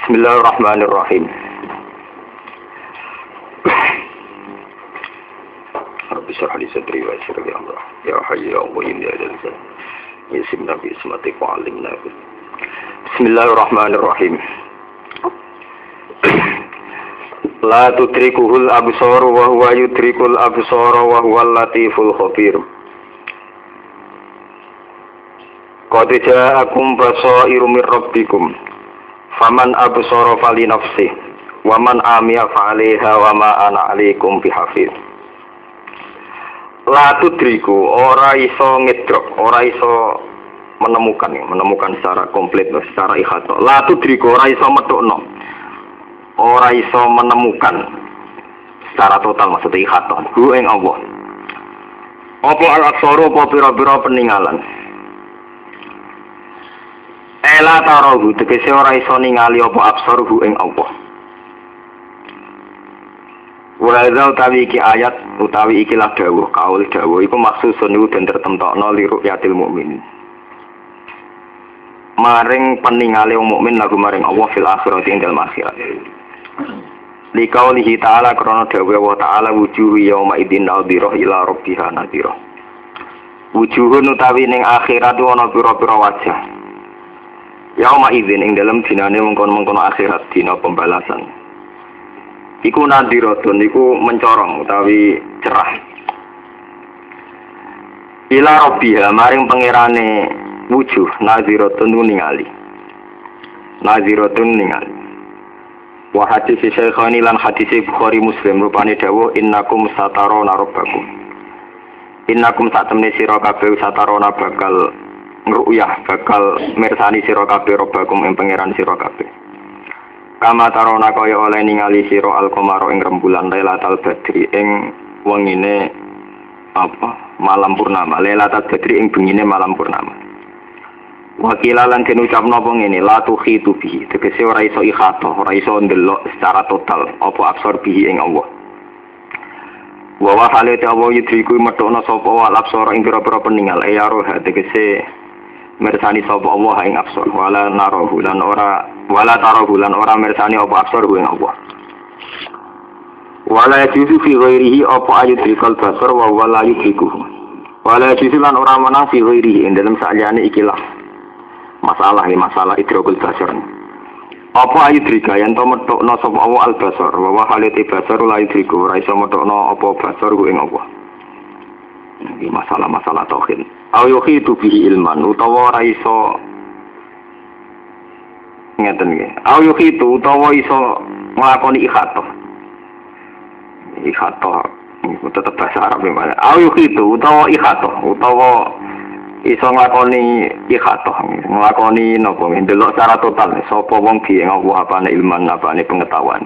Bismillahirrahmanirrahim. Rabbi shrah li sadri wa yassir li amri. Ya hayyu ya qayyum ya dzal jalali. Yassirna bi ismatik wa 'allimna. Bismillahirrahmanirrahim. La tudrikuhul absar wa huwa yudrikul absar wa huwal latiful khabir. Qad ja'akum basairu mir rabbikum. Faman absara fali nafsi wa man amiya fa 'alaiha wa ma ana 'alaikum bihafiz. La tudriku ora iso ngedrok, ora iso menemukan secara komplit, secara ihata. La tudriku ora iso metokno, ora iso menemukan secara total, maksudnya ihata hu ing Allah. Apa al-absaru apa pira-pira peninggalan. Ela tarohu tegese ora iso ningali apa absaruhu ing Allah. Wa utawi iki ayat utawi ikilah dawuh kaul dawuh iku maksusun niku den tertentokno li ru'yatil mukmin. Maring peningale wong mukmin lagu maring Allah fil akhirati ing dalem akhirat. Li qaulihi ta'ala krana dawuh Allah ta'ala wujuhu yauma idzin nadhirah ila rabbiha nadhirah. Wujuhun utawi ning akhirat ana pira-pira wajah. Yauma idzin ing dalem dinane mengkon-mengkon akhirat dina pembalasan. Iku nadhiratun iku mencorong utawi cerah. Ila rabbiha maring pangerane wujuh nadhiratun ningali. Nadhiratun ningali. Wa hadis Syekhani lan hadis Bukhari Muslim rupane dawuh innakum satarona rabbakum. Innakum satemene sira kabeh satarona bakal ngruyah bakal mirsani sira kabeh robbakum ing pangeran sira kabeh. Kama tarona kaya oleh ningali sira al-qamara ing rembulan Lailatul Badri ing wengine malam purnama. Lailatul Badri ing bengine malam purnama. Wakilalan den ucapno apa ngene la tukhitu bihi tegese ora iso ikhata, ora iso ndelok secara total apa absor bihi ing Allah. Wa halate Allah yudriku metokno sapa wal absor ing pira-pira peninggal ayaroha tegese mersani sapa Allah ing absor wala narahu lan ora mersani apa absor ing Allah. Wala yajuzu fi ghairihi apa ayudrikal basar wa wala yudriku. Wala yajuzu lan ora menang fi ghairihi ing dalem saliyane ikilah masalah idrokul basar. Apa ayudrika yen to metokno sapa Allah al basar wa halati basar la yudriku ora iso metokno apa basar ing Allah. Iki masalah tauhid. Aw yuhitu bihi ilman utawa ora iso ngeten iki. Aw yuhitu utawa iso nglakoni ikhata. Ikhata iku tetep bahasa Arab ya. Aw yuhitu utawa ikhata utawa iso nglakoni ikhata, nglakoni napa ndelok secara total sapa wong ki ing Allah apane ilman apane pengetahuan.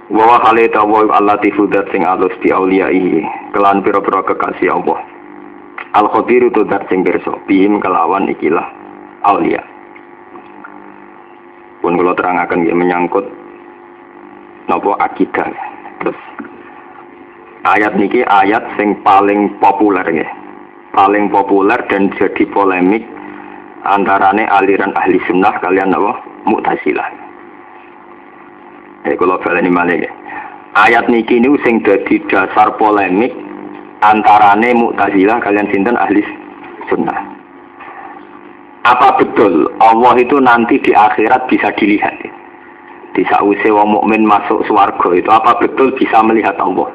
Wa khalita wa allatifu dat sing alus di auliyai kelan pira-pira kekasih Allah. Al-Khabiru tu dat sing pirsa bihim kelawan ikilah aulia. Pun kula terangaken nggih menyangkut napa akidah. Terus ayat niki ayat sing paling populer nggih. Paling populer dan jadi polemik antarane aliran ahli sunnah kalian napa Mu'tazilah. Kalau baleni malih ayat niki niku sing dadi dasar polemik antarane Mu'tazilah kalian sinten ahli sunnah. Apa betul Allah itu nanti di akhirat bisa dilihat? Di sause wong mukmin masuk swarga itu apa betul bisa melihat Allah?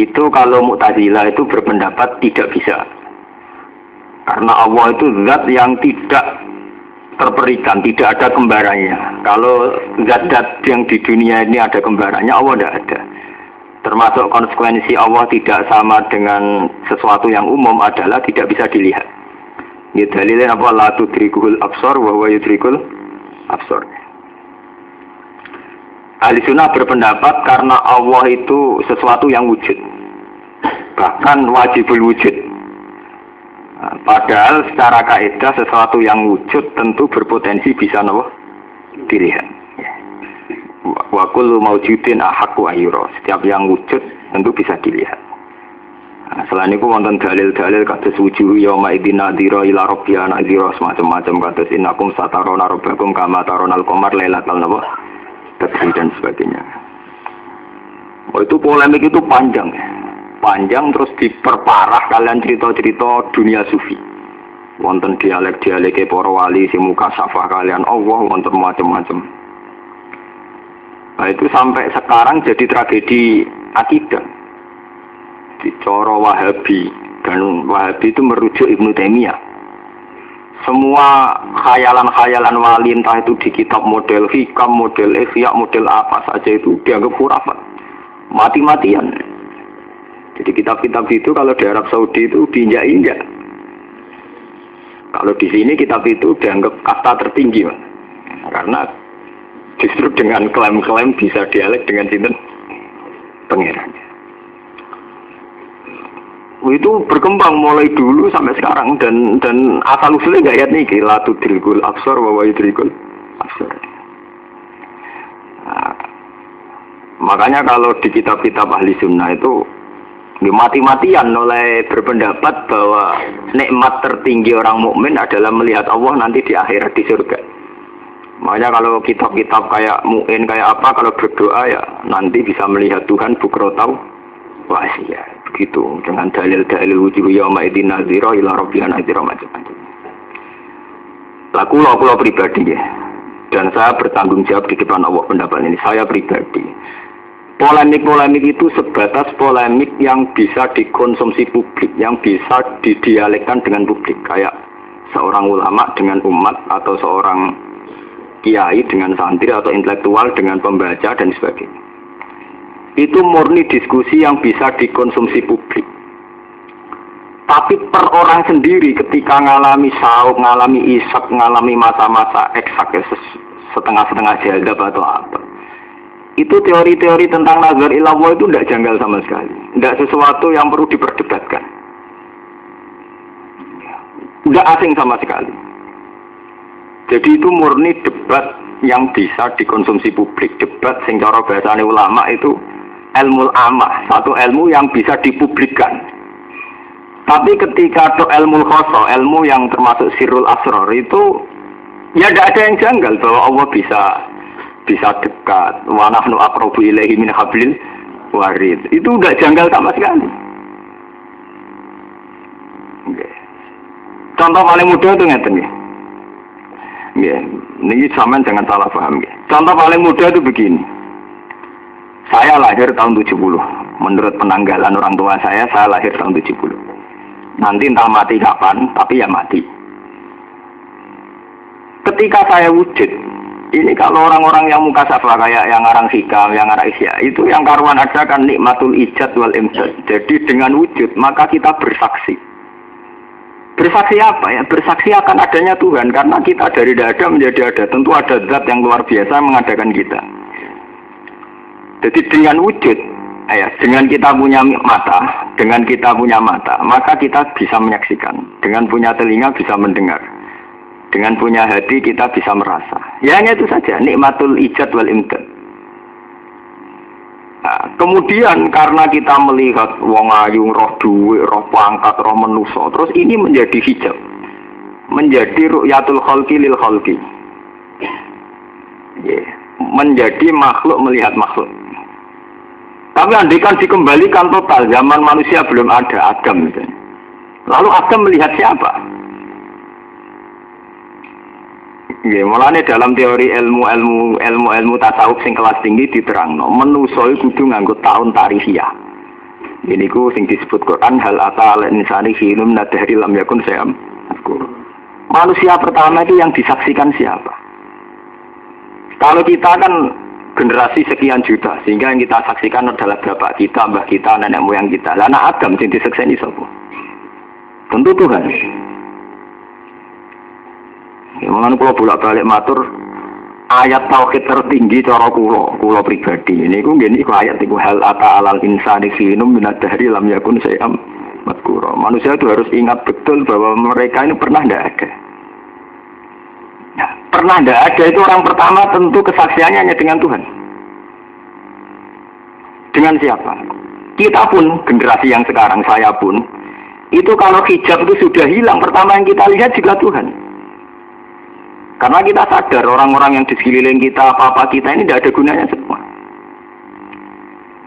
Itu kalau Mu'tazilah itu berpendapat tidak bisa. Karena Allah itu zat yang tidak terperikan, tidak ada kembarannya. Kalau zat-zat yang di dunia ini ada kembarannya, Allah tidak ada. Termasuk konsekuensi Allah tidak sama dengan sesuatu yang umum adalah tidak bisa dilihat. Ini dalilnya apa? La tudrikuhul absar wa huwa yudrikul absar. Ahli sunnah berpendapat karena Allah itu sesuatu yang wujud, bahkan wajibul wujud. Padahal secara kaidah sesuatu yang wujud tentu berpotensi bisa dilihat. Wa kullu maujudin ahaqqu ayyura. Setiap yang wujud tentu bisa dilihat. Nah, selain itu wonten dalil-dalil kados wujuh yauma idzin nadhira ila rabbiha nadhira semacam-macam kados innakum satarona rabbakum kama taronal qamar lailatal napa badri dan sebagainya. Oh, itu polemik itu panjang ya. Panjang terus diperparah kalian cerita-cerita dunia sufi. Wonten dialek-dialek para wali sing muka safah kalian Allah wonten macam-macam. Nah, itu sampai sekarang jadi tragedi akidah. Di coro Wahabi, dan Wahabi itu merujuk Ibnu Taimiyah. Semua khayalan-khayalan wali entah itu di kitab model hikam, model ihya, model apa saja itu dianggap khurafat, mati-matian. Jadi kitab-kitab itu kalau di Arab Saudi itu diinjak-injak. Kalau di sini kitab itu dianggap kasta tertinggi, Mas. Karena justru dengan klaim-klaim bisa dialek dengan sinten pangeran. Itu berkembang mulai dulu sampai sekarang dan asal usulnya gak ayat nih la tudrikul absar wa yudrikul absar. Nah, makanya kalau di kitab-kitab ahli sunnah itu mati-matian oleh berpendapat bahwa nikmat tertinggi orang mukmin adalah melihat Allah nanti di akhirat di surga. Makanya kalau kitab-kitab kayak Mu'in kayak apa kalau berdoa ya nanti bisa melihat Tuhan bukrotau wa asya. Begitu dengan dalil-dalil wujuh yauma idzin nadhira ila rabbiha nadhira macam-macam. Kula pribadi ya. Dan saya bertanggung jawab di depan Allah pendapat ini saya pribadi. Polemik-polemik itu sebatas polemik yang bisa dikonsumsi publik, yang bisa didialekkan dengan publik, kayak seorang ulama dengan umat atau seorang kiai dengan santri atau intelektual dengan pembaca dan sebagainya. Itu murni diskusi yang bisa dikonsumsi publik. Tapi per orang sendiri ketika ngalami sauk, ngalami isak, ngalami masa-masa eksak, setengah-setengah jadab atau apa. Itu teori-teori tentang nazar ilallah itu tidak janggal sama sekali. Tidak sesuatu yang perlu diperdebatkan. Tidak asing sama sekali. Jadi itu murni debat yang bisa dikonsumsi publik. Debat sing cara bahasane ulama itu ilmu amah, satu ilmu yang bisa dipublikkan. Tapi ketika itu ilmu khoso, ilmu yang termasuk sirrul asrar itu ya tidak ada yang janggal bahwa Allah bisa dekat. Wa nahnu aqrabu ilaihi min hablil warid. Itu tidak janggal sama sekali. Okay. Contoh paling mudah itu ngeten nggih. Nggih, niki sampean jangan salah paham nggih. Contoh paling mudah itu begini. Saya lahir tahun 70. Menurut penanggalan orang tua saya lahir tahun 70. Nanti entah mati kapan, tapi ya mati. Ketika saya wujud, ini kalau orang-orang yang muka safa kayak yang ngarang hikam, yang ngarang isya, itu yang karuan ada kan nikmatul ijad wal imdad. Jadi dengan wujud, maka kita bersaksi. Bersaksi apa ya? Bersaksi akan adanya Tuhan, karena kita dari tidak ada menjadi ada. Tentu ada zat yang luar biasa mengadakan kita. Jadi dengan wujud, dengan kita punya mata, maka kita bisa menyaksikan. Dengan punya telinga bisa mendengar. Dengan punya hati kita bisa merasa. Ya hanya itu saja, nikmatul ijad wal imdad. Nah, kemudian karena kita melihat wong ayu, roh duwe, roh pangkat, roh manusa, terus ini menjadi hijab. Menjadi ru'yatul khalqi lil khalqi. Menjadi makhluk melihat makhluk. Tapi andaikan dikembalikan total, zaman manusia belum ada, Adam misalnya. Lalu Adam melihat siapa? Mulane dalam teori ilmu tasawuf sing kelas tinggi diterangno, manusa iku kudu nganggo tahun tarihiyah. Ini ku sing disebut Quran hal ata al insani hinum nadhari lam yakun syai'an. Manusia pertama itu yang disaksikan siapa? Kalau kita kan generasi sekian juta, sehingga yang kita saksikan adalah bapak kita, mbah kita, nenek moyang kita. Lah anak Adam sing disakseni sapa? Tentu Tuhan. Mengenai kula bolak-balik matur ayat tauhid tertinggi cara kula pribadi. Niku nggih niku ayat iku hal ata alal insani hinum min ad-dahri lam yakun syai'an madhkura. Manusia itu harus ingat betul bahwa mereka ini pernah tidak ada. Nah, pernah tidak ada itu orang pertama tentu kesaksiannya hanya dengan Tuhan. Dengan siapa? Kita pun, generasi yang sekarang, saya pun, itu kalau hijab itu sudah hilang, pertama yang kita lihat juga Tuhan. Karena kita sadar orang-orang yang di sekeliling kita, apa-apa kita ini tidak ada gunanya semua.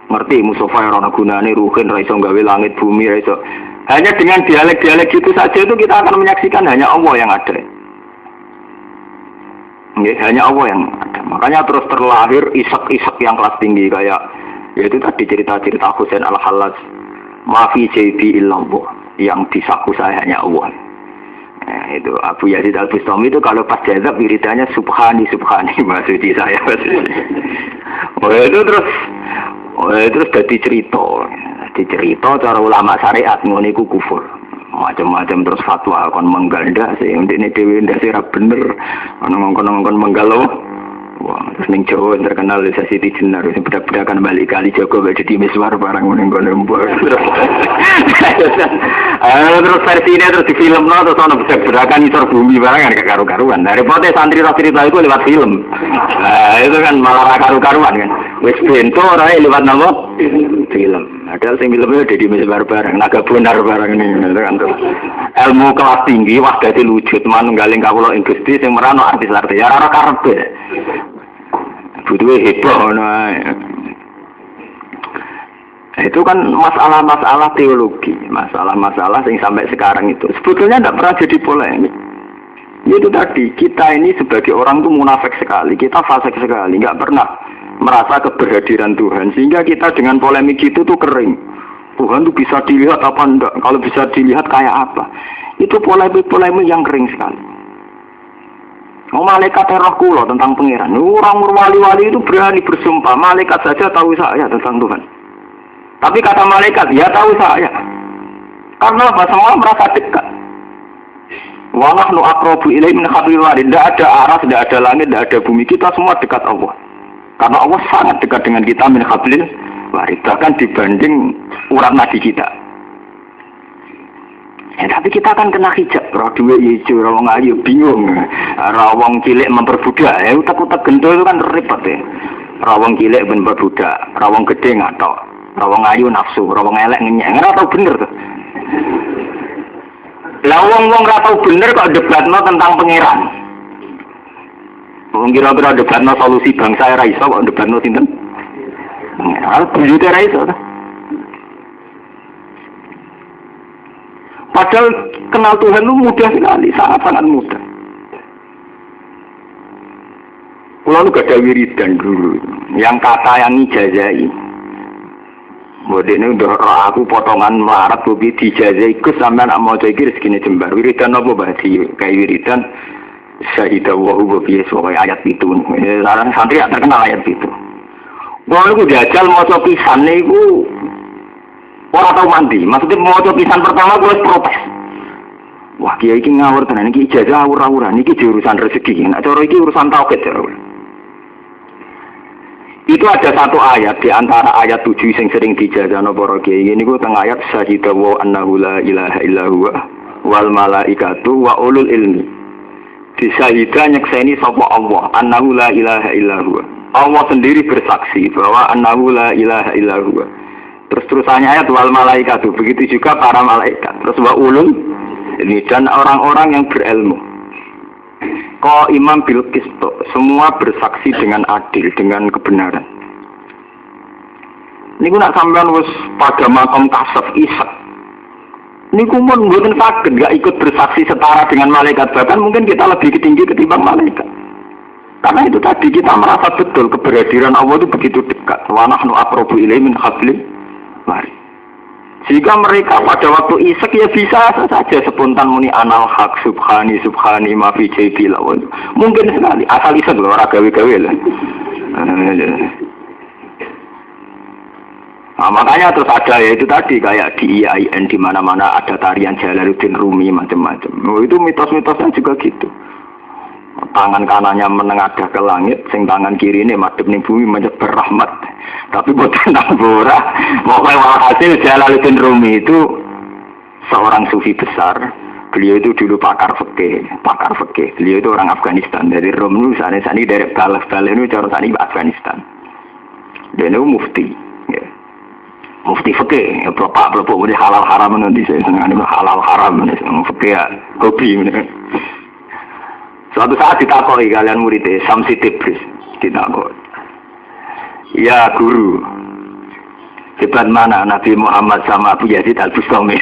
Ngerti Mustafa yang ada gunanya, Ruhin, Raiso, gawe langit, bumi, Raiso. Hanya dengan dialek-dialek itu saja itu kita akan menyaksikan hanya Allah yang ada. Hanya Allah yang ada. Makanya terus terlahir isak-isak yang kelas tinggi kayak yaitu tadi cerita-cerita Husain al-Hallaj, Mafi Jaibi illallah, yang disaku saya hanya Allah. Itu Abu Yazid al-Bustami itu kalau pas jazab wiridannya subhani maksudnya saya. Terus jadi cerita cara ulama syariat ngene iku kufur. Macam-macam terus fatwa kon menggalda sih ndekne dhewe ndase ra bener ana ngongkon menggal. Wah, terus ning Jawa terkenal desa Siti Jenar sing bedak-bedakan balik kali Joko gak jadi miswar barang ning kono mbok. Terus versinya terus di film terus ana bedak-bedakan isor bumi barang kan gak karu-karuan. Nah, repote santri cerita itu lewat film. Nah, itu kan malah karu-karuan kan. Wis bento ora lewat napa? Film. Padahal sing filmnya jadi miswar barang, naga bonar barang ini kan terus. Ilmu kelas tinggi wah dadi lucut manunggaling kawula ing Gusti sing merano artis-artis ya ora karepe. Butuh heboh, itu kan masalah-masalah teologi, masalah-masalah yang sampai sekarang itu sebetulnya tidak pernah jadi polemik. Itu tadi kita ini sebagai orang tuh munafik sekali, kita fasik sekali, nggak pernah merasa keberhadiran Tuhan sehingga kita dengan polemik itu tuh kering. Tuhan tuh bisa dilihat apa enggak? Kalau bisa dilihat kayak apa? Itu polemik-polemik yang kering sekali. Malaikat roh kula tentang pangeran. Orang wali-wali itu berani bersumpah. Malaikat saja tahu saya tentang Tuhan. Tapi kata malaikat, ya tahu saya. Karena apa? Semua merasa dekat. Wa nahnu aqrabu ilaihi min hablil warid. Tidak ada aras, tidak ada langit, tidak ada bumi. Kita semua dekat Allah. Karena Allah sangat dekat dengan kita min hablil warid. Bahkan dibanding urat nadi kita. Tapi kita akan kena hijab, roh dua hijau, rawang ayu, bingung, rawang cilik memperbudak, utak-utak gendol itu kan repot ya. Rawang cilik memperbudak, rawang gede ngatok, rawang ayu nafsu, rawang elek ngenyek, nggak tahu bener tuh. Lah wong nggak tahu bener kok debatno tentang pangeran. Wong kira-kira debatno solusi bangsa era iso kok debatno sinten? Pangeran, buyute era iso. Padahal kenal Tuhan itu mudah sekali, sangat-sangat mudah. Kalau lu gak ada wiridan dulu, yang kata yang ijazai. Mode ini udah aku potongan melarat bobi dijazai, ikut sampai anak mau cekir segini jembar. Wiridan apa bahasi? Kayak wiridan Syahidah wahu bobi sebagai ayat itu. Sekarang santri tak terkenal ayat itu. Kalau lu jajal mau pisan itu. Orang tahu mandi, maksudnya mau coba pisan pertama gue protes. Wah kiai ini ngawur tenan, ini ijazah awur-awuran, ini jurusan rezeki. Nah cara ini urusan tauhid. Itu ada satu ayat di antara ayat 7 yang sering dijajah para kiai. Ini gue tengah ayat syahidah wa annahu la ilaha illa huwa wal malaikatu wa ulul ilmi. Di syahidah nyekseni sapa Allah annahu la ilaha illa huwa. Allah sendiri bersaksi bahwa annahu la ilaha illa huwa. Terus-terusannya ayat wal malaikatu, begitu juga para malaikat. Terus wa ulul ini dan orang-orang yang berilmu. Ko imam bil qisto, semua bersaksi dengan adil, dengan kebenaran. Niku nak sampean wis pada makom kasaf isak. Niku mun mboten saged gak ikut bersaksi setara dengan malaikat, bahkan mungkin kita lebih tinggi ketimbang malaikat. Karena itu tadi kita merasa betul keberhadiran Allah itu begitu dekat. Wa nahnu aqrabu ilaihi min hablil warid. Jika mereka pada waktu isak ya bisa saja spontan muni anal haq subhani ma fi jaibi lawan. Mungkin sekali asal isak lho ora gawe-gawe lho. Nah, makanya terus ada ya itu tadi kayak di IAIN di mana-mana ada tarian Jalaluddin Rumi macam-macam. Oh, itu mitos-mitosnya juga gitu. Tangan kanannya menengadah ke langit, sing tangan kiri ini madhep ning bumi menyebar rahmat. Tapi boten nambora. Pokoknya walhasil Jalaluddin Rumi itu seorang sufi besar. Beliau itu dulu pakar fikih. Beliau itu orang Afghanistan. Dari Rom itu sana dari Balakh itu cara sana Afghanistan. Dan itu mufti. Ya. mufti fikih, ya bapak pelupuk halal haram nanti saya senang halal haram nanti fikih ya hobi. Suatu saat ditakoi kalian muridnya Samsi Tibris ditakoi. Ya guru, hebat mana Nabi Muhammad sama Abu Yazid Al-Bustami?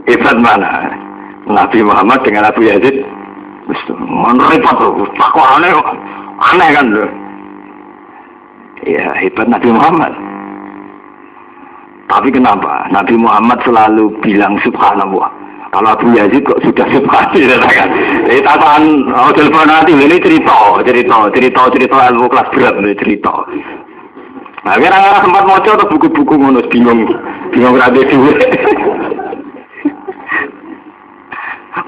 Hebat mana Nabi Muhammad dengan Abu Yazid? Repot loh, kok aneh kan loh. Ya hebat Nabi Muhammad. Tapi kenapa Nabi Muhammad selalu bilang subhanallah? Kalau Abu Yazid kok sudah subhanallah kan? Takuan telepon nanti ini cerita ilmu kelas berat ini cerita. Nah, kira-kira sempat moco atau buku-buku ngono bingung rada dhewe.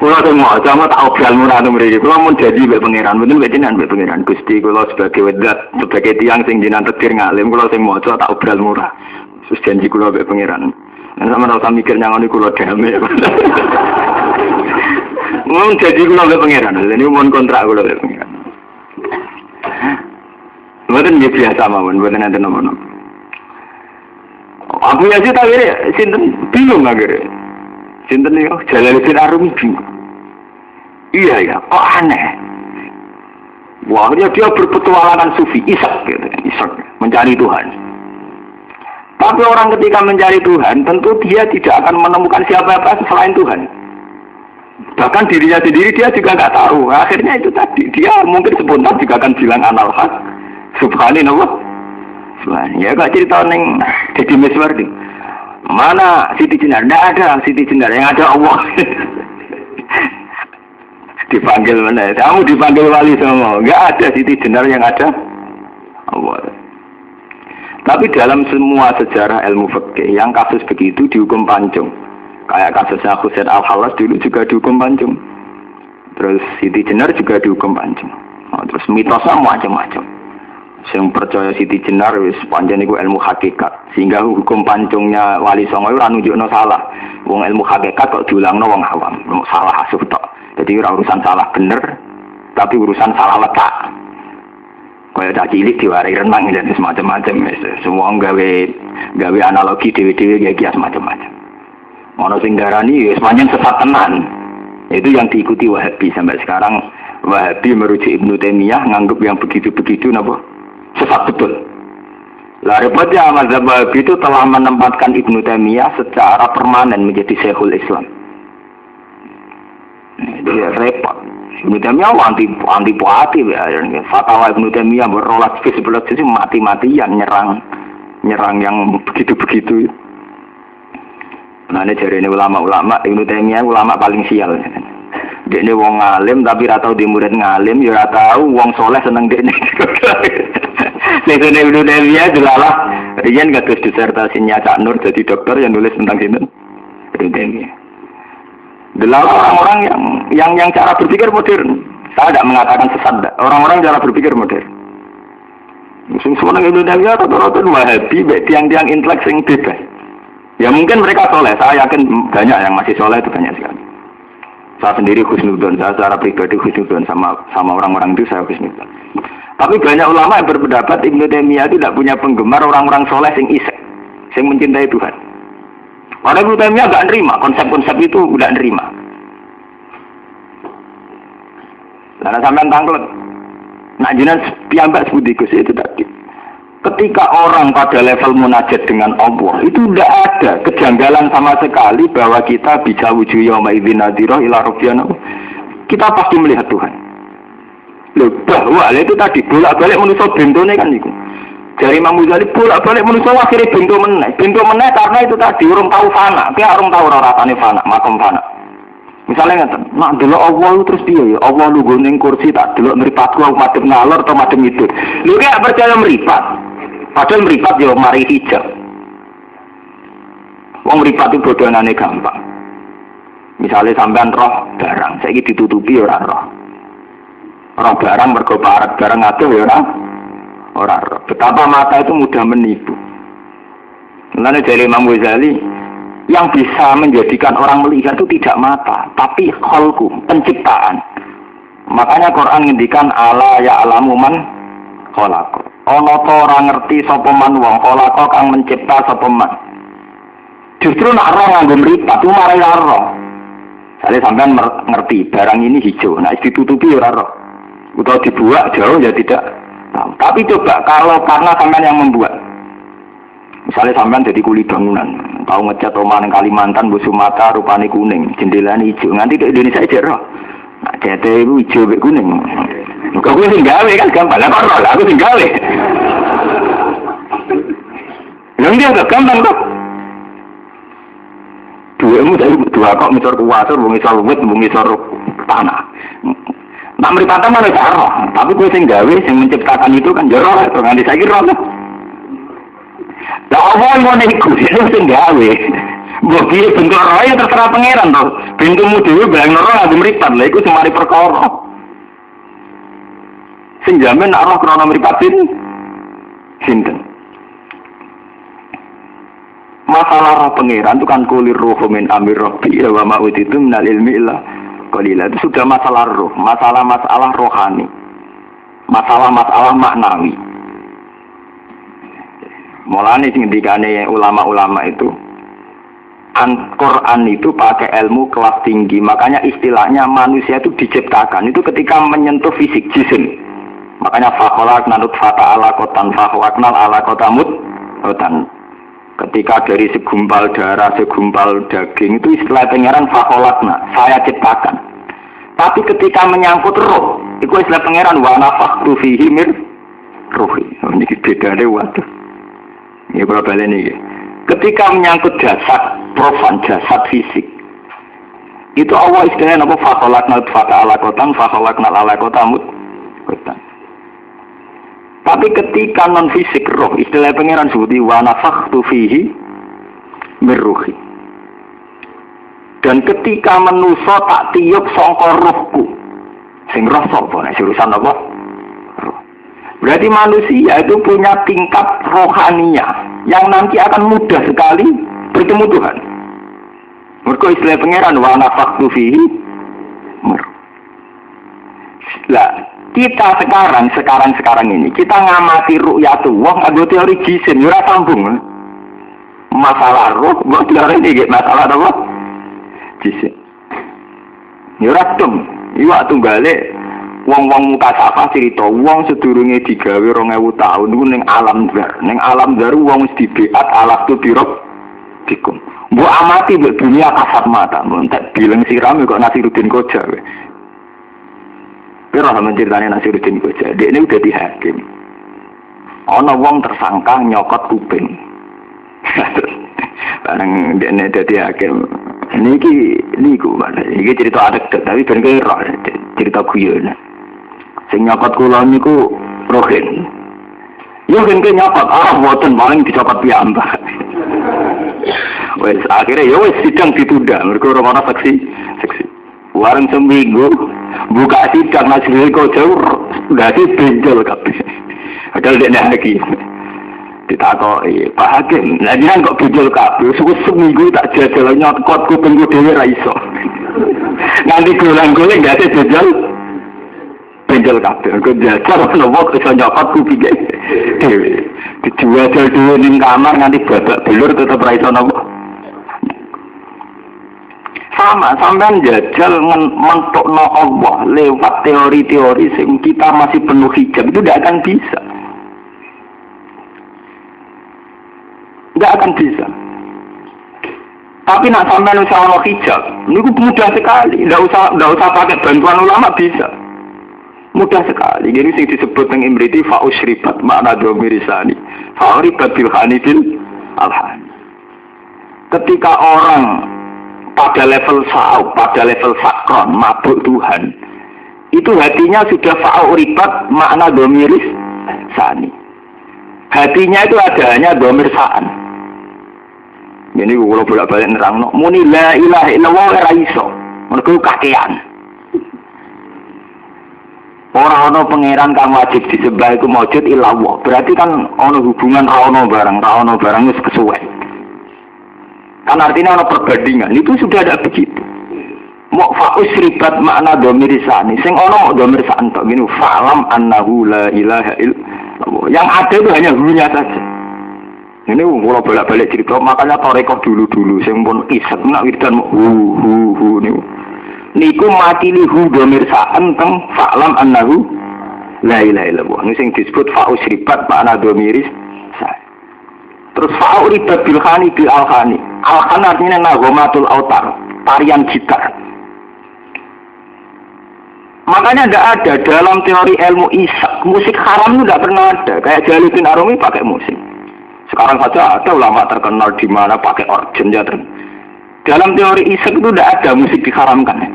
Kula semua sama tak obral murah mriki. Kula mun jadi mbek pangeran, mboten mbek jenengan mbek pangeran. Gusti kula sebagai wedat, sebagai tiyang sing jenengan tetir ngalim, kula sing maca tak obral murah. Sus janji kula mbek pangeran. Nek sampeyan ora mikir nyangoni kula damai. Mun jadi kula mbek pangeran, lha niku mun kontrak kula mbek pangeran. Mboten biasa mawon, mboten enten nopo-nopo. Abu Yazid akhirnya sinten bingung akhirnya. Sinten yo Jalaluddin Arumi bingung. Iya ya, kok aneh. Wah, dia berpetualangan sufi, isak mencari Tuhan. Tapi orang ketika mencari Tuhan, tentu dia tidak akan menemukan siapa-siapa selain Tuhan. Bahkan dirinya sendiri dia juga nggak tahu. Akhirnya itu tadi, dia mungkin spontan juga akan bilang anal haq. Subhanallah. Ya gak cerita neng Deddy Miswardi. Mana Siti Jenar? Tidak ada Siti Jenar, yang ada Allah. Dipanggil mana? Kamu dipanggil wali semua. Enggak ada Siti Jenar, yang ada Allah. Tapi dalam semua sejarah ilmu fikih yang kasus begitu dihukum pancung. Kayak kasusnya Husain Al-Halas dulu juga dihukum pancung. Terus Siti Jenar juga dihukum pancung. Terus mitosnya macam-macam. Yang percaya Siti Jenar wis pancen iku ilmu hakikat, sehingga hukum pancungnya Wali Songo ora nunjukno salah. Wong ilmu hakikat kok diulangno wong awam, salah asuh tok. Jadi ora urusan salah bener, tapi urusan salah letak. Kaya tak cilik diwarai renang dan semacam-macam semua gawe analogi dhewe-dhewe kayak kias macam-macam. Ono sing darani wis pancen sesat tenan. Itu yang diikuti Wahabi sampai sekarang. Wahabi merujuk Ibnu Taimiyah nganggep yang begitu-begitu napa? Sesat betul. Lah repotnya mazhab Wahabi itu telah menempatkan Ibnu Taimiyah secara permanen menjadi Syekhul Islam. Jadi repot. Ibnu Taimiyah anti puati ya. Fatwa Ibnu Taimiyah berolah sebelah sisi mati-matian nyerang yang begitu-begitu. Nah ini jari ini ulama-ulama Ibnu Taimiyah ulama paling sial. Dekne wong ngalim tapi ora tau di murid ngalim, ya ora tau wong soleh seneng dekne. Nek Ibnu Taimiyah delalah riyen kados disertasinya Cak Nur jadi dokter yang nulis tentang sinten? Ibnu Taimiyah. Delalah orang-orang yang cara berpikir modern. Saya tidak mengatakan sesat. Orang-orang cara berpikir modern. Semua Ibnu Taimiyah rata-rata Wahabi, tiang-tiang intelek sing bebas. Ya mungkin mereka soleh. Saya yakin banyak yang masih soleh itu banyak sekali. Saya sendiri husnudzon, saya secara pribadi husnudzon sama orang-orang itu saya husnudzon. Tapi banyak ulama yang berpendapat Ibnu Taimiyah itu tidak punya penggemar orang-orang soleh sing isek, sing mencintai Tuhan. Orang Ibnu Taimiyah nggak nerima konsep-konsep itu, nggak nerima. Karena sampean tangklet, nak jinan piyambak sebudikus itu tadi. Ketika orang pada level munajat dengan Allah itu tidak ada kejanggalan sama sekali bahwa kita bisa wujud yauma idzin nadhira ila rabbina. Kita pasti melihat Tuhan. Loh, bahwa itu tadi bolak-balik manusia bentone kan itu. Dari Imam Ghazali bolak-balik manusia akhirnya bento meneh karena itu tadi urung tahu fana. Kayak urung tahu rasane fana, makom fana. Misalnya ngeten, nak delok Allah terus piye ya? Allah lungguh ning kursi tak delok mripatku aku madhep ngalor atau madhep ngidul. Lho gak percaya mripat. Padahal mripat ya mari hijab. Wong mripat itu bodohane gampang. Misalnya sampean roh barang, saiki ditutupi ora roh. Roh barang mergo parat barang adoh ya ora roh. Betapa mata itu mudah menipu. Mulane dari Imam Ghazali, yang bisa menjadikan orang melihat itu tidak mata, tapi khalqu, penciptaan. Makanya Quran ngendikan ala ya'lamu man khalaq. ana ta ora ngerti sapa man wong kala kang mencipta sapa man. Justru nak roh nganggo mripat ku marai roh. Sale sampean ngerti barang ini hijau, nah ditutupi ora roh. Utawa dibuat jauh ya tidak tahu. Tapi coba kalau karena sampean yang membuat. Misalnya sampean jadi kuli bangunan, tahu ngecat omah ning Kalimantan, Bu Sumatera rupane kuning, jendelane hijau. Nganti di Indonesia aja roh. Nah, cete iku hijau mek kuning. Kok kuwi sing gawe kan gampang. Lah kok roh, aku sing gawe. Lha dia gampang kok. Duemu dari dua kok misor kuwasur, wong isor wit, wong isor tanah. Nak mripate mana karo, tapi kowe sing gawe, sing menciptakan itu kan jero lah, kok nganti saiki roh. Lah apa ngono iku sing gawe. Mbok piye bentuk roh ya terserah pangeran to. Bentukmu dhewe bayang roh nganggo mripat, lha iku sing mari perkara. Sing jamin nak roh krana mripatin sinten? Masalah roh pangeran itu kan kulir ruhu min amir rabbi wa ma utitu minal ilmi illa qalila. Itu sudah masalah roh, masalah rohani, masalah maknawi. Mulane sing ngendikane ulama-ulama itu Quran itu pakai ilmu kelas tinggi. Makanya istilahnya manusia itu diciptakan itu ketika menyentuh fisik jisim. Makanya fakholakna nutfata alaqatan fakhwaknal alaqatamut otan. Ketika dari segumpal darah, segumpal daging itu istilah pangeran fakholakna, saya ciptakan. Tapi ketika menyangkut roh, itu istilah pangeran wa nafakhtu fihi min ruhi. Ini bedane waduh. Ini berapa ini? Ketika menyangkut jasad profan, jasad fisik, itu Allah istilahnya apa? Fakholakna nutfata alaqatan fakholaknal alaqatamut otan. Tapi ketika non fisik roh, istilah pangeran sebuti wa nafakhtu fihi min ruhi. Dan ketika manusa tak tiup sangka rohku, sing roh sapa nek urusan apa? Roh. Berarti manusia itu punya tingkat rohaniah yang nanti akan mudah sekali bertemu Tuhan. Mergo istilah pangeran wa nafakhtu fihi min ruhi. Lah kita sekarang ini kita ngamati ru'yatullah nganggo teori jisim ora sambung. Masalah roh kok teori iki masalah apa? Jisim. Ya ora tum. Iwak tunggale wong-wong mutasafah cerita wong sedurunge digawe 2000 tahun niku ning alam zar. Ning alam zar wong wis dibeat alaf tu birok dikum. Mbok amati mbok dunia kasat mata, mbok tak bilang sirame kok Nasiruddin Koja. Kira sama ceritanya Nasiruddin Koja, dia ini udah dihakim. Ono wong tersangka nyokot kuping. Barang dia ini udah dihakim. Ini mana? Ini cerita anekdot, tapi ben kira cerita guyon. Sing nyokot kula niku rohin. Yo ben nyokot, boten paling dicokot piyambak. Wes akhirnya ya wes sidang ditunda, mergo ora saksi. Warung seminggu buka sidang Nasiruddin Koja udah benjol kabeh. Padahal dia lagi ditakoki Pak Hakim, lah jenengan kok benjol kabeh? Seminggu tak jajal nyokot kupingku dhewe ra iso. Nganti golang-goling gak benjol kabeh. Kok jajal ono wong iso nyokot kupinge dhewe. Dijual dhewe ning kamar nganti babak belur tetep ra iso nopo. Sama sampean jajal mentokno Allah lewat teori-teori sing kita masih penuh hijab itu tidak akan bisa. Tidak akan bisa. Tapi nak sampean usah ono hijab, niku mudah sekali. Tidak usah pakai bantuan ulama bisa. Mudah sekali. Jadi sing disebut teng Imriti fa usribat makna domirisani. Fa uribat bil hanifil alhan. Ketika orang pada level sa'u, pada level sakron, mabuk Tuhan, itu hatinya sudah fa'u ribat makna domiris sani. Hatinya itu ada hanya domir sa'an. Ini kalau bolak-balik nerang, muni la ilaha illallah ora iso, mergo kakean. Ora ana pangeran kang wajib disembah iku maujud illallah. Berarti kan ana hubungan ra ono barang wis kesuwen. Kan artinya ada perbandingan, itu sudah ada begitu. Mau fa'us ribat makna domirisani, sing ono mau domirisani tak gini. Fa'lam annahu la ilaha Yang ada itu hanya hunya saja. Ini kalau bolak-balik cerita, makanya tarekoh dulu-dulu, sing pun isek nak wiridan hu niku matili hu domir sa'an teng fa'lam annahu la ilaha illallah. Ini sing disebut fa'us ribat makna domiris sa'. Terus fa'u ribat bil khani bil al-khani. Al-khan artinya nagomatul autar, tarian gitar. Makanya tidak ada dalam teori ilmu isak, musik haram itu tidak pernah ada. Kayak Jalaluddin Arumi pakai musik. Sekarang saja ada ulama terkenal di mana pakai organ ya. Dalam teori isak itu tidak ada musik diharamkan.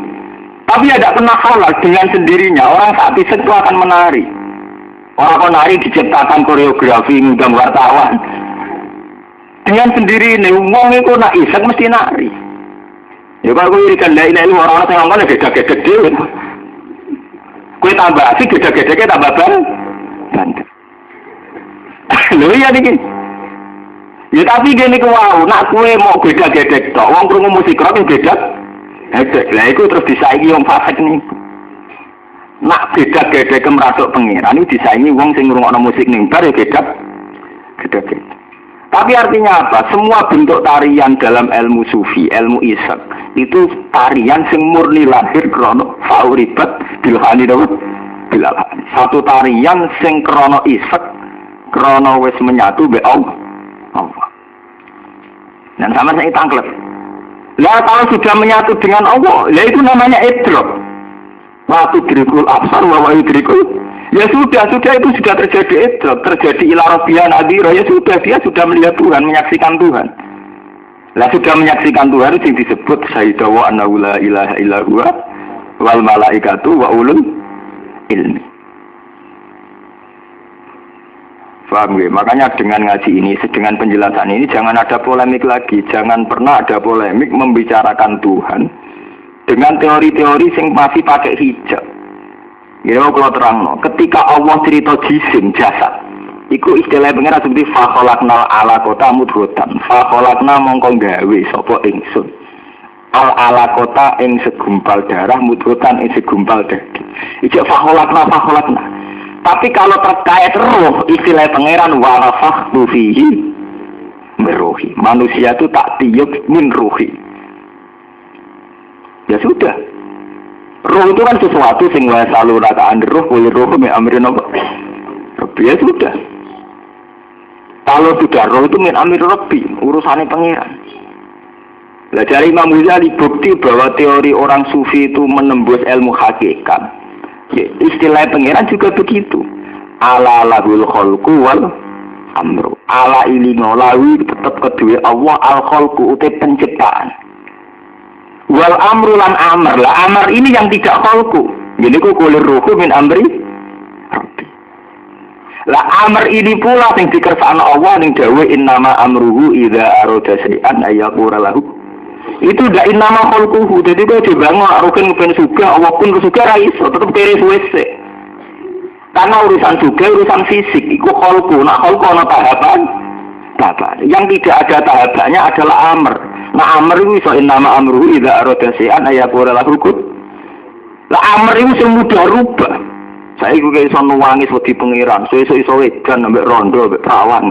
Tapi tidak pernah halal dengan sendirinya. Orang saat isak itu akan menari. Orang menari diciptakan koreografi, ngundang wartawan. Dengan sendiri ini, wong itu nak isak mesti nari. Ya kalau gue irikan la ilaha illallah orang-orang yang ngomongnya gede-gede dulu. Gue tambah asik gede-gedenya tambah bandel. Loh iya nih. Ya tapi gini ke wow, nak kue mau gede-gede tok, wong krungu musik rock beda. Lah iku terus disaingi wong fasik nih. Nak gede-gede ke merasuk pengiran itu disaingi wong sing ngrungokno musik ning bar ya gede. Tapi artinya apa? Semua bentuk tarian dalam ilmu sufi, ilmu isak itu tarian sing murni lahir krono fauribat bilhani dawuh bilhani. Satu tarian sing krono isak krono wis menyatu be Allah. Dan sama saya tangklep. Lah kalau sudah menyatu dengan Allah, ya itu namanya idrok. Waktu dirikul absar, waktu dirikul. Ya sudah itu sudah terjadi idrok, terjadi ila rabbiyan adira. Ya sudah, dia sudah melihat Tuhan, menyaksikan Tuhan. Lah sudah menyaksikan Tuhan itu yang disebut syahidah wa annahu la ilaha illa huwa wal malaikatu wa ulul ilmi. Paham ya? Makanya dengan ngaji ini, dengan penjelasan ini jangan ada polemik lagi, jangan pernah ada polemik membicarakan Tuhan dengan teori-teori yang masih pakai hijab. Ya kalau terang, ketika Allah cerita jisim jasad, itu istilah pengira seperti fakholakna ala kota mudhotan, fakholakna mongko gawe sopo ingsun ala kota ing segumpal darah mudhotan ing segumpal daging. Ijak fakholakna. Tapi kalau terkait roh, istilah pangeran warafah fihi meruhi. Manusia itu tak tiup min ruhi. Ya sudah. Roh itu kan sesuatu sing wa saluna ka roh kulir roh me amrin apa. Ya sudah. Kalau sudah roh itu min amir rabbi, urusannya pangeran. Lah dari Imam Ghazali bukti bahwa teori orang sufi itu menembus ilmu hakikat. Ya, istilah pangeran juga begitu. Ala lahul khalqu wal amru. Ala ili ngolawi tetap kedua Allah al khalqu utai penciptaan. Wal amru lan amr. Lah amr ini yang tidak khalqu. Jadi ku kulir ruhu min amri rabbi. Lah amr ini pula yang dikersakno Allah ning dawe innama amruhu idza arada syai'an ayyaqura lahu. Itu dak nama khalquhu. Jadi kok dibangun aruken ben sugih Allah pun sugih ra iso tetep kere suwe-suwe. Karena urusan sugih urusan fisik iku khalqu. Nah khalqu ana tahapan. Yang tidak ada tahapannya adalah amr. Nah amr itu iso nama amruhu idza arada syai'an ayaqura lahu kun. Lah amr itu sing mudah rubah. Saiki kok iso nangis wedi pengiran, sesuk iso edan ambek rondo ambek perawan.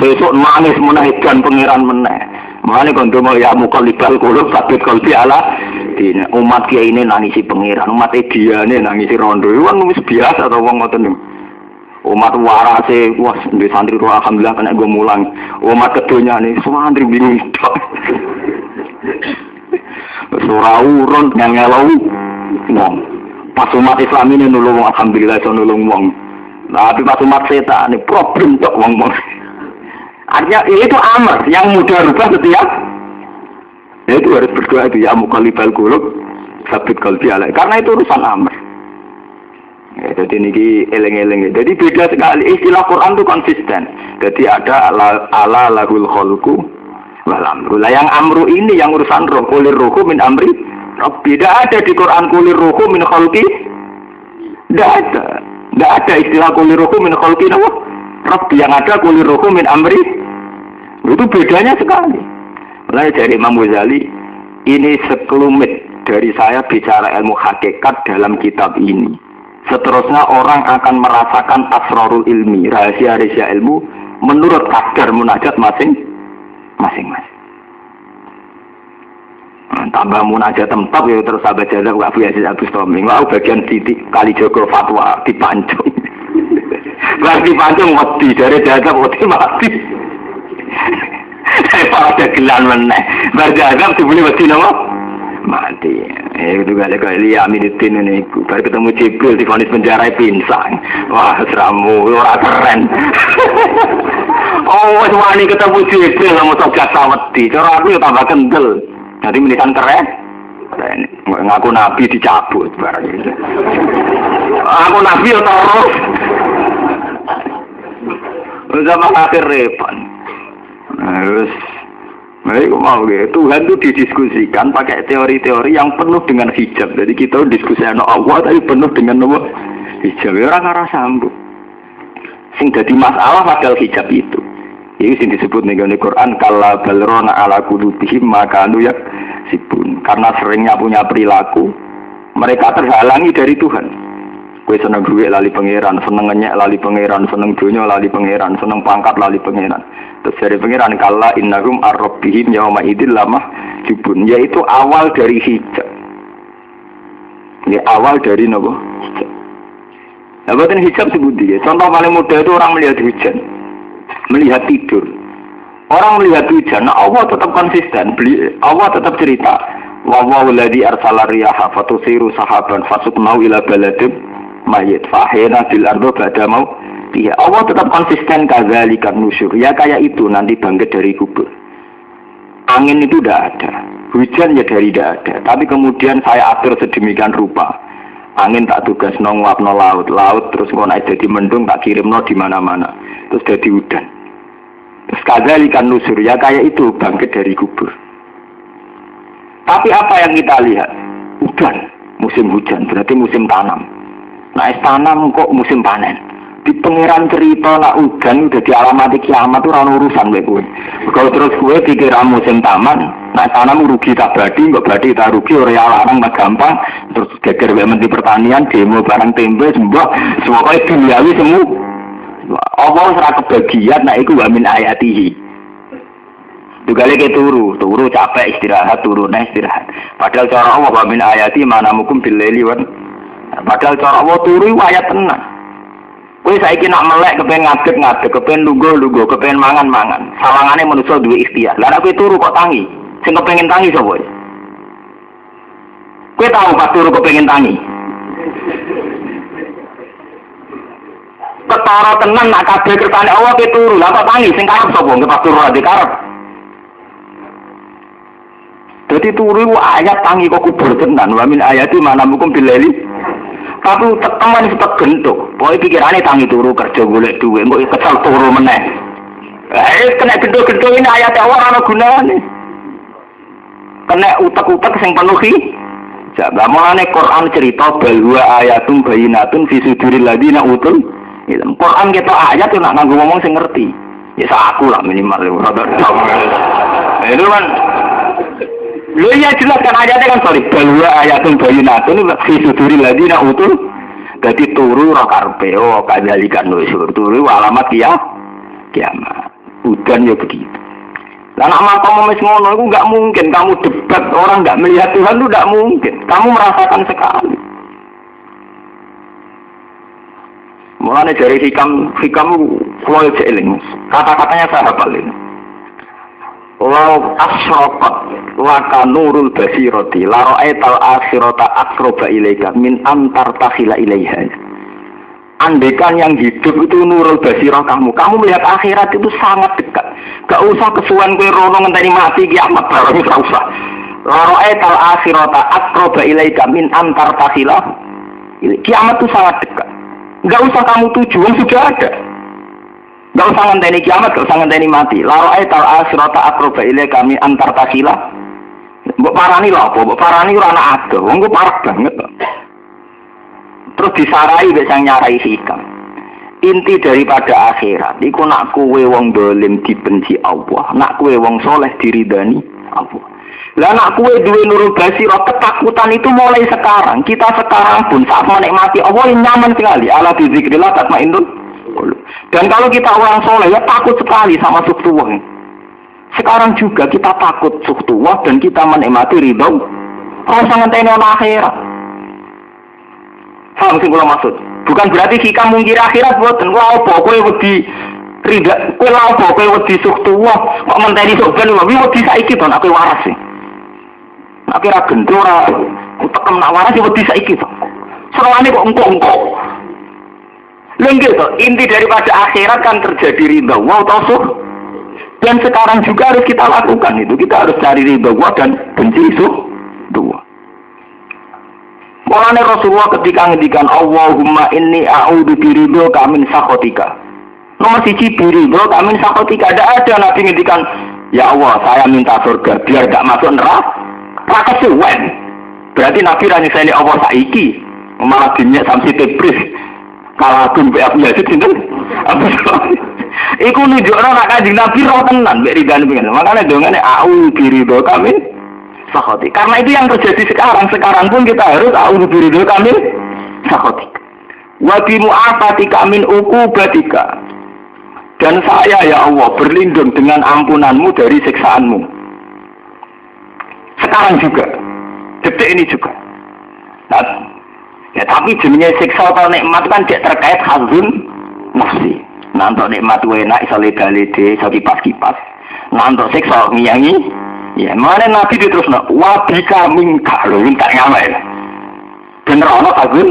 Sesuk nangis meneh edan pengiran meneh. Makanya kalau mau ya mukalibal kulub sabit kalbi ala dina umat kia ini nangisi pengiran, umat dia ini nangisi rondo. Itu kan biasa atau uang ngoten nih. Umat warase, wah di santri tuh alhamdulillah kena gue mulang. Umat keduanya nih semua santri bingung. Surau ron ngelau wong. Pas umat Islam ini nulung alhamdulillah so nulung wong. Tapi pas umat setan ini problem tok wong. Artinya itu amr yang mudah rubah setiap. Itu harus berdoa itu ya mukalibal kulub sabit kalbi alai. Karena itu urusan amr. Ya, jadi ini eleng-eleng. Jadi beda sekali istilah Quran itu konsisten. Jadi ada ala lahul khalqu wal amru. Lah yang amru ini yang urusan roh kulir ruhu min amri. Tidak ada di Quran kulir ruhu min khalqi. Tidak ada istilah kulir ruhu min khalqi apa? Rabbi yang ada kulir ruhu min amri. Itu bedanya sekali. Mulai dari Imam Ghazali, ini sekelumit dari saya bicara ilmu hakikat dalam kitab ini. Seterusnya orang akan merasakan asrarul ilmi, rahasia-rahasia ilmu menurut kadar munajat masing-masing. Tambah munajat tempat ya terus sahabat jazab Abu Yazid Al-Bustami. Wah bagian titik kali Joko fatwa dipancung. Berarti pancung mati dari jazab mati. Saya ada gelan meneh. Berjazab dibeli mati nama mati. Itu kali Ilya Aminuddin ini. Baru ketemu Jibril di vonis penjara pinsang. Wah seramu ora keren. Oh wani ketemu Jibril sama sojak saweti. Cara aku ya tambah kendel. Jadi menisan keren. Ngaku nabi dicabut barang itu. Aku nabi ya terus. Zaman akhir repot. Terus, mereka mau gitu. Tuhan itu didiskusikan pakai teori-teori yang penuh dengan hijab. Jadi kita diskusi Allah tapi penuh dengan apa? Hijab. Orang arah sambung. Sing jadi masalah padahal hijab itu. Ini sing disebut nih di Quran kalla balrona ala qulubihim maka anu ya sibun. Karena seringnya punya perilaku, mereka terhalangi dari Tuhan. Kue seneng duit lali pangeran, seneng ngenyek lali pangeran, seneng dunia lali pangeran, seneng pangkat lali pangeran. Terus dari pangeran kalla innahum ar-rabbihim yauma idzil lamah jubun, yaitu awal dari hijab. Ya awal dari nopo? Hijab. Nah, buatan hijab sebut dia. Contoh paling mudah itu orang melihat hujan, melihat tidur. Orang melihat hujan, nah Allah tetap konsisten. Allah tetap cerita. Wa wa'alladzi arsala riyaha fatusiru sahaban fasuknau ila baladin mayyit fahina bil ardo ba'da mau. Ya, Allah tetap konsisten kadzalikan nusyur. Ya kayak itu nanti bangkit dari kubur. Angin itu tidak ada, hujan ya dari tidak ada. Tapi kemudian saya atur sedemikian rupa. Angin tak tugas nguapno laut, laut terus ngono jadi mendung tak kirimno di mana-mana. Terus jadi udan. Terus kadzalikan nusyur ya kayak itu bangkit dari kubur. Tapi apa yang kita lihat? Udan, musim hujan, berarti musim tanam. Nah, tanam kok musim panen. Di pangeran cerita nak udan udah dialamati kiamat tuh orang urusan bae kowe. Kalau terus kowe pikir musim taman, nak tanam rugi tak badi, enggak badi tak rugi ora larang mah gampang. Terus geger wae menteri pertanian demo barang tempe sembah, semoga duniawi semu. Allah ora kebagian nak iku wa min ayatihi. Tugale ke turu capek istirahat, istirahat. Padahal cara Allah wa min ayati manamukum bil laili wan. Padahal cara Allah turu ayat tenang. Kowe saiki nak melek kepen ngadeg, kepen lungguh, kepen mangan. Sawangane manusa duwe ikhtiar. Lah nek kowe turu kok tangi? Sing kepengin tangi sapa? Kowe tahu pas turu kepengin tangi? Ketara tenan nak kabeh kersane Allah kowe turu. Lah kok tangi sing karep sapa? Nggih pas turu ade karep. Dadi turu ayat tangi kok kubur tenan. Wa min ayati manamukum billaili. Tapi teman itu gentuk. Pokoke pikirane tangi turu kerja golek duit, mbok kesal turu meneh. Kena genduk-genduk ini ayat Allah ana gunane. Kena utek-utek sing penuh hijab. Lah mulane Quran cerita bahwa ayatum bayinatun fi suduril ladina utul ilm. Quran ketok ayat tuh nak nganggo ngomong sing ngerti. Ya aku lah minimal rada. Itu kan lu ya jelas kan ayatnya kan sorry bahwa ayatun bayinatun fi suduril ladina utul. Jadi turu ra karepe kadzalikan nusyur turu alamat kiamat. Udan ya begitu. Lah nek makamu wis ngono iku enggak mungkin kamu debat orang enggak melihat Tuhan itu enggak mungkin. Kamu merasakan sekali. Mulane dari hikam kuwi eling. Kata-katanya saya hafal ini. Lau asyraqat laka nurul basirati la ra'aital akhirata aqraba ilaika min antar takhila ilaiha. Andaikan yang hidup itu nurul basirah kamu melihat akhirat itu sangat dekat. Gak usah kesuwen kowe rono ngenteni mati kiamat bareng ora usah. La ra'aital akhirata aqraba ilaika min antar takhila. Kiamat itu sangat dekat. Gak usah kamu tuju, sudah ada. Gak usah ngenteni kiamat, gak usah ngenteni mati. La ra'aital akhirata aqraba ilaika min antar takhila. Mbok parani lho apa? Mbok parani ora ana ado. Wong ku parek banget. Terus disarai wis sang nyarai hikam. Inti daripada akhirat iku nak kowe wong dolim dibenci Allah, nak kowe wong soleh diridani Allah. Lah nak kue duwe nurul basirah, ketakutan itu mulai sekarang. Kita sekarang pun saat menikmati Allah yang nyaman sekali. Ala bizikrillah tatmainnul qulub. Dan kalau kita orang soleh ya takut sekali sama sukhtuwah. Sekarang juga kita takut sukhtuwah dan kita menikmati ridho. Kalau sangat ini orang akhirat. Paham sing kula maksud? Bukan berarti kita mungkir akhirat boten. Wah, apa kowe wedi ridha, kowe lha apa kowe wedi sukhtuwah kok menteni sok ben wae wedi saiki to nek kowe waras sih. Aku ra gendho ora tekem nak waras wedi saiki to. Serwane kok engko-engko. Lengge to, inti daripada akhirat kan terjadi ridha wa tausuh. Dan sekarang juga harus kita lakukan itu. Kita harus cari ridha wa dan benci dua. Mulane Rasulullah ketika ngendikan Allahumma inni a'udzu biridhoka min sakhatika. Nomor 1 biridhoka min sakhatika. Ada Nabi ngendikan, ya Allah, saya minta surga biar gak masuk neraka. Raka suwen. Berarti Nabi ra nyeseni Allah saiki. Malah dinyak samsi tebris. Kalau aku mbek Abu Yazid sinten? Iku nunjukno nek Kanjeng Nabi roh tenan mbek ridane pengen. Makane dongane a'udzu biridhoka min sakhati. Karena itu yang terjadi sekarang. Sekarang pun kita harus a'udzu biridhoka min sakhati. Wa bi mu'afatika min uqubatika. Dan saya ya Allah berlindung dengan ampunanmu dari siksaanmu. Sekarang juga, detik ini juga. Nah, ya tapi jenisnya siksa atau nikmat kan tidak terkait hazun nafsi. Nanti nikmat enak, iso lede-lede, iso kipas-kipas. Nanti siksa ngiyangi, ya mana Nabi terus nak wabika mingka, lo minta ngapain? Bener ono hazun.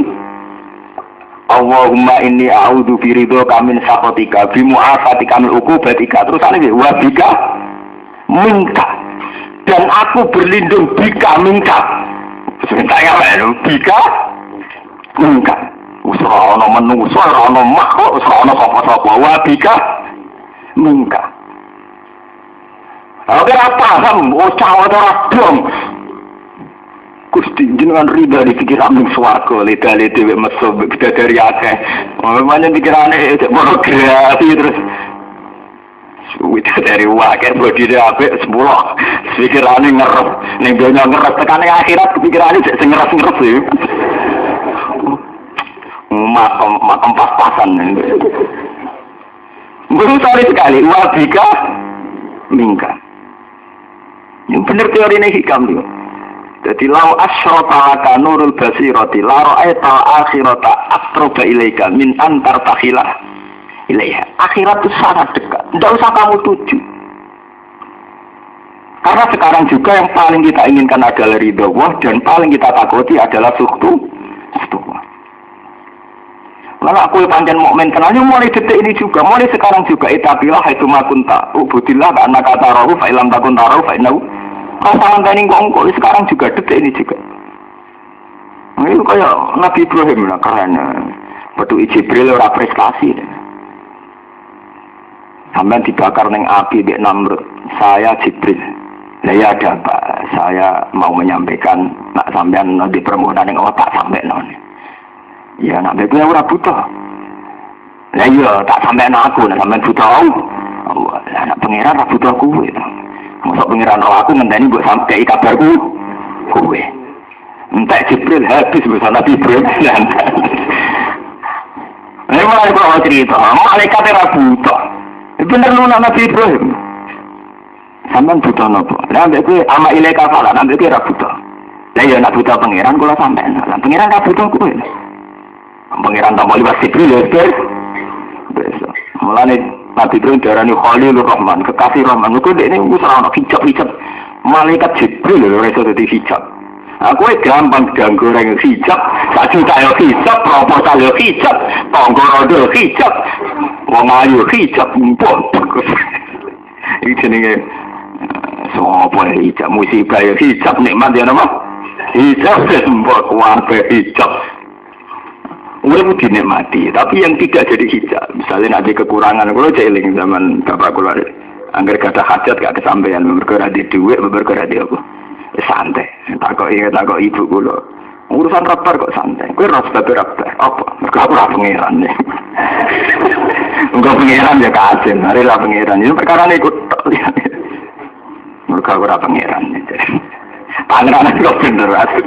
Allahumma inni a'udzu biridhoka min sakhatika bi mu'afatika min uqubatika. Terus ana wabika mingka. Dan aku berlindung bika mingka. Sebenarnya apa bika mingka. Usra ono manusa, ora ono makhluk, usra ono sapa-sapa. Wa bika mingka. Oke apa sam? Oh cawa ora dong. Gusti jenengan ridha di pikiran ning swarga, leda-lede wek meso bidadari akeh. Mamane pikirane pornografi terus dari wakil bodine apik 10 pikirane ngerep ning donya ngerep tekane akhirat pikirane sing ngeres-ngeres iki makom pas-pasan guru sorry sekali wabika mingka ini bener teori ini hikam dia jadi lau asyrata laka nurul basirati la ra'aita akhirata aqraba ilaika min antar takhilah ilaiha. Akhirat itu sangat dekat. Tidak usah kamu tuju. Karena sekarang juga yang paling kita inginkan adalah ridha Allah dan paling kita takuti adalah sukhtuwah. Lalu aku pancen mukmin kenalnya mulai detik ini juga, mulai sekarang juga itabillah itu makunta. Ubudillah karena kata rohu fa ilam takun taruh fa innahu. Pasangan tani ngongkol sekarang juga detik ini juga. Ini kayak Nabi Ibrahim lah karena batu Jibril ora prestasi. Sampai dibakar neng api di Namrud. Saya Jibril. Nah ya ada apa? Saya mau menyampaikan nak sampean di permohonan yang Allah tak sampai non. Ya nak begitu ora butuh. Nah iya tak sampai aku, nak sampean butuh Allah. Lah nak pangeran ora butuh kowe. Mosok pangeran aku ngenteni mbok sampai kabarku kowe. Entek Jibril habis bersama Nabi Ibrahim. Ini mulai kalau cerita, malaikat ora butuh. Bener lu Nabi Ibrahim. Sampeyan butuh nopo? Lah ambek kowe ama ilaika fala, ambek kowe ora butuh. Lah ya nak butuh pangeran kula sampeyan. Lah pangeran ora butuh kowe. Pangeran tambah liwat Jibril ya, biasa. Mulane Nabi Ibrahim diarani Khalilur Rahman, kekasih Rahman. Kok dekne wis ora ono hijab-hijab. Malaikat Jibril lho iso dadi hijab. Aku gampang ganggu orang hijab, satu saya hijab, proposal hijab, tonggorodo hijab, wong ayu hijab, mumpun. Ini jenenge semua apa hijab, musibah hijab, nikmat ya nama? Hijab semua kuarga hijab. Udah mau dinikmati, tapi yang tidak jadi hijab, misalnya ada kekurangan, kalau jeling zaman bapak keluar, anggar kata hajat gak kesampaian, bergerak di duit, bergerak di apa? Santai, takut ibu kula. Urusan rapar kok santai. Kowe ora sebab apa? Mergo aku ora pangeran. Enggak pangeran ya kajen, mari lah pangeran. Ini perkara niku tok. Mereka ora pangeran. Pangeran kok bener asik.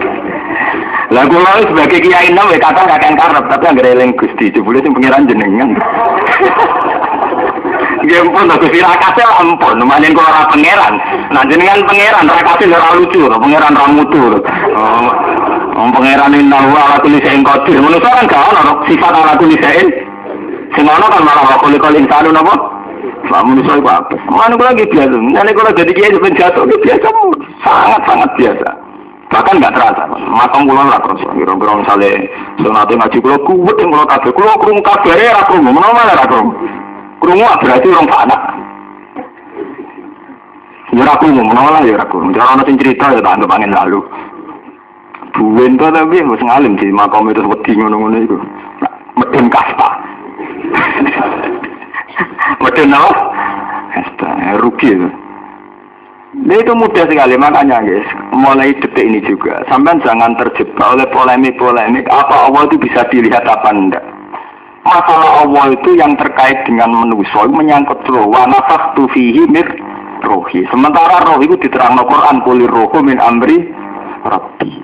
Lah kula sebagai kiai nom ya kata gak akan karep tapi anggere eling Gusti jebule sing pangeran jenengan. Nggih pun Gusti ra kasih ampun, manen kula ora pangeran. Nah jenengan pangeran ra kasih ora lucu, pangeran ra mutu. Oh, pangeran inna wa ala kulli syai'in qadir. Manusa kan gak ono sifat ala kulli syai'in. Sing ono kan malah wa kulli insanu napa? Lah manusa iku apa? Mane kula lagi biasa. Nek kula jadi kiai ben jatuh biasa, sangat-sangat biasa. Bahkan nggak terasa, makam kula ora terasa. Kira-kira misale sunate ngaji kula kuwet ing kula kabeh. Kula krungu kabare ra krungu, menawa ora krungu. Krungu berarti orang fana. Ya ra krungu, menawa ya ra krungu. Ora ana sing cerita ya tak anggap angin lalu. Buwen to tapi wis ngalim di makam itu wedi ngono-ngono iku. Medun kasta. Medun apa? Kasta rugi itu. Nah, itu mudah sekali, makanya guys, mulai detik ini juga, sampai jangan terjebak oleh polemik-polemik, apa Allah itu bisa dilihat apa enggak. Masalah Allah itu yang terkait dengan manusia, menyangkut roh, wa nafakhtu fihi mir rohi. Sementara roh itu diterangkan Quran, kulir rohu min amri rabbi.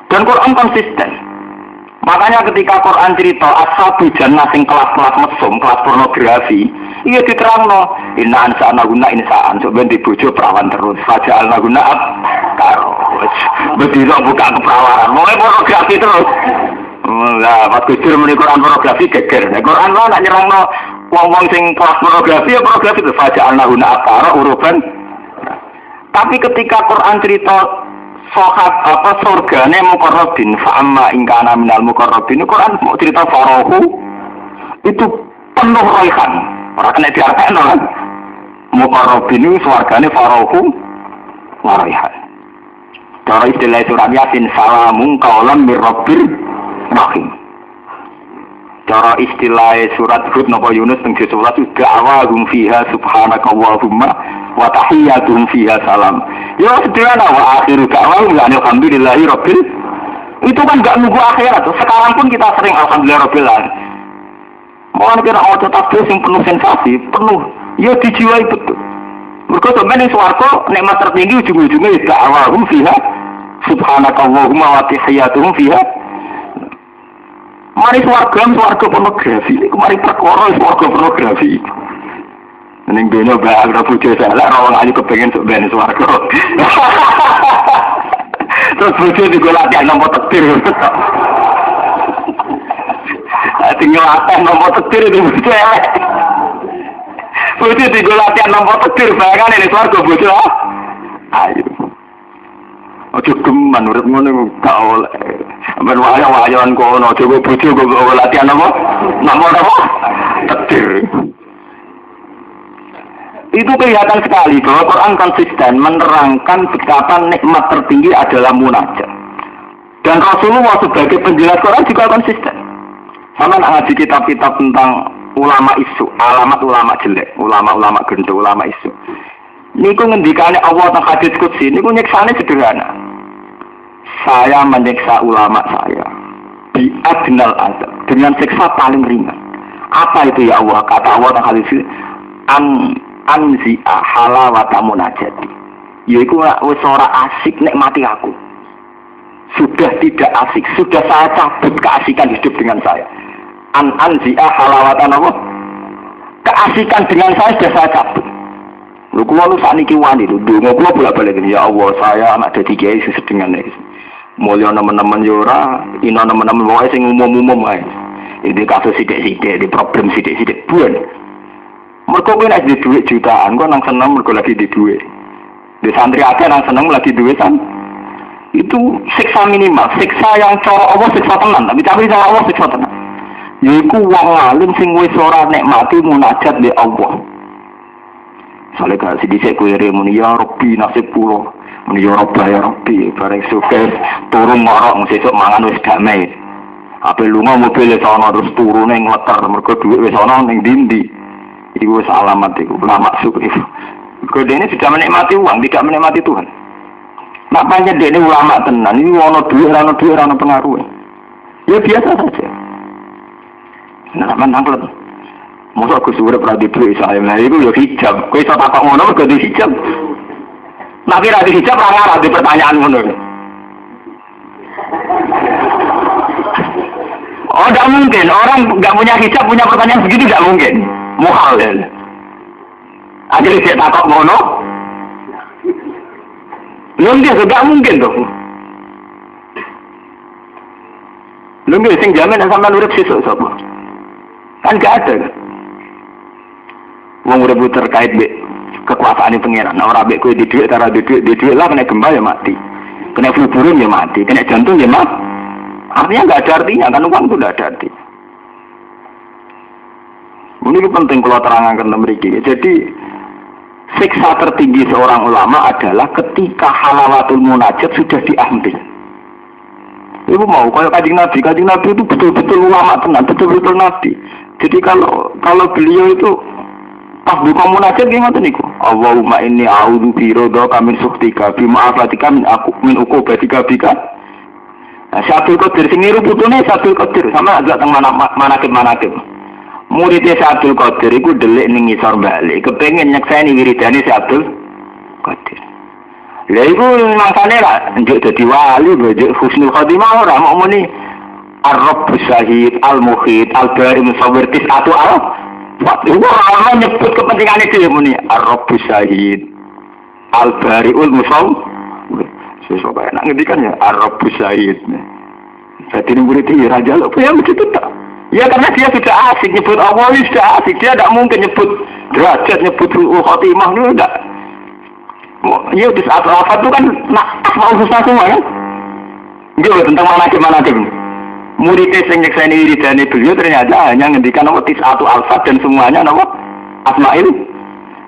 Dan Quran konsisten. Makanya ketika Quran cerita ashabu jannah sing kelas-kelas mesum, kelas pornografi, iya diterangno inna ansa'na guna insa'an sok ben dibojo perawan terus faja'alna guna karo bedino buka keperawanan mulai pornografi terus. Lah pas kudur muni Quran pornografi geger. Nek Quran lho nak nyerangno wong-wong sing kelas pornografi ya pornografi itu faja'alna guna karo uruban. Tapi ketika Quran cerita sohat apa surgane muqarrabin fa amma in kana minal muqarrabin Quran mau cerita farahu itu penuh raihan ora kena diartekno kan muqarrabin surgane farahu raihan cara istilah surat yasin salamun qaulan mir rabbir rahim cara istilah surat Hud napa Yunus teng 11 da'awahum fiha subhanakallahumma wa tahiyyatuhum fiha salam. Ya sederhana wa akhiru da'wahum alhamdulillahi rabbil. Itu kan enggak nunggu akhirat. Sekarang pun kita sering alhamdulillah rabbil alamin. Mau kira auto tasbih sing penuh sensasi, penuh ya dijiwai betul. Mergo sampeyan ning swarga nikmat tertinggi ujung-ujungnya da'wahum fiha subhanakallahumma wa tahiyyatuhum fiha. Mari swarga pornografi, mari perkara swarga pornografi. Ning beno bae ora bojo salah ora ayu kepengin sok ben swarga. Terus bojo digolaki nomor takdir. Tinggal apa nomor takdir itu bojo. Bojo digolaki nomor takdir bayangane ning swarga bojo. Ayo. Ojo geman urip ngono gak oleh. Ben wayo-wayoan kono aja bojo kok latihan apa? Nomor apa? Takdir. Itu kelihatan sekali bahwa Quran konsisten menerangkan betapa nikmat tertinggi adalah munajat. Dan Rasulullah sebagai penjelas Quran juga konsisten. Sama ngaji kitab-kitab tentang ulama isu, alamat ulama jelek, ulama-ulama gendut, ulama isu. Niku ngendikane Allah tentang hadis qudsi, niku nyeksane sederhana. Saya menyiksa ulama saya bi adnal azab dengan siksa paling ringan. Apa itu ya Allah? Kata Allah tentang hadis anzi'a halawata munajati. Yaiku wis ora asik nikmati aku. Sudah tidak asik, sudah saya cabut keasikan hidup dengan saya. Anzi'a halawata apa? Keasikan dengan saya sudah saya cabut. Lho kula lu sakniki wani lho, ndonga kula bolak-balik ya Allah, saya anak dadi kiai sedengan iki. Mulya nemen-nemen yo ora, ina nemen-nemen wae sing umum-umum wae. Ini kasus sithik-sithik, di problem sithik-sithik buan. Mereka punya di duit jutaan, kok nang seneng mereka lagi di duit. Di santri akeh nang seneng lagi duit kan. Itu siksa minimal, siksa yang cara Allah siksa tenan, tapi cara Allah siksa tenan. Yaiku wong alim sing wis ora nikmati munajat di Allah. Sale gak sedhisik kowe muni ya Rabbi nasib kula. Muni ya Rabbi bareng sukses turun marok sesuk mangan wis damai. Ape lunga mobil wis ana terus turune ngleter mergo duit wis ana ning ndi. Iku wis alamat iku, ora maksud iku. Kodene sudah menikmati uang, tidak menikmati Tuhan. Mak pancen dene ulama tenan, iki ono duit, ora ono pengaruh. Ya biasa saja. Nah, menangklet. Mosok Gus urip ra di duit saya. Lah iku ya hijab. Kowe iso takok ngono kok di hijab. Tapi ra di hijab ora ngarah di pertanyaan ngono. Oh, tidak mungkin. Orang nggak punya hijab punya pertanyaan begitu tidak mungkin. Muhal ya. Akhirnya dia takut ngono. Dia nggak mungkin tuh. Nggak sing jamin sampai urip sesuk sapa. Kan gak ada. Wong urip terkait be kekuasaan pengiran. Nah, ora mek kowe di dhuwit cara di dhuwit lah kena gempa ya mati. Kena flu burung ya mati, kena jantung ya mati. Artinya nggak ada artinya, kan uang itu nggak ada arti. Ini penting kalau terangkan memiliki. Jadi siksa tertinggi seorang ulama adalah ketika halawatul munajat sudah diambil. Ibu mau kalau kajian Nabi itu betul-betul ulama tenang, betul-betul Nabi. Jadi kalau beliau itu pas buka munajat gimana niku? Allahumma inni a'udzu biridhaka min sukhtika bi ma'afatika min uqubatika bika. Nah, Syabdul Qadir sing niru putune Syabdul Qadir sama agak teng manakib. Muridnya Syabdul Qadir iku delik ning ngisor balik, kepengin nyekseni wiridane Syabdul Qadir. Lha iku mangsane ra njuk dadi wali, njuk husnul khotimah ora mau muni Ar-Rabbus Syahid, Al-Muhit, Al-Bari Musawwir Tis'atu waktu orang nyebut kepentingannya dia muni Ar-Rabbus Syahid, Al-Bari'ul Musawwir. Sesuatu enak ngendikan ya Ar-Rabbus Syahid. Jadi ini murid dia raja lo, ya begitu tak? Ya karena dia sudah asik nyebut Allah, sudah asik. Dia tidak mungkin nyebut derajat, nyebut khotimah itu tidak. Ya di saat wafat itu kan asmaul husna semua kan? Dia tentang manakib. Muridnya yang nyekseni wiridane beliau ternyata hanya ngendikan nama tis'atu alfat dan semuanya nama asma'il.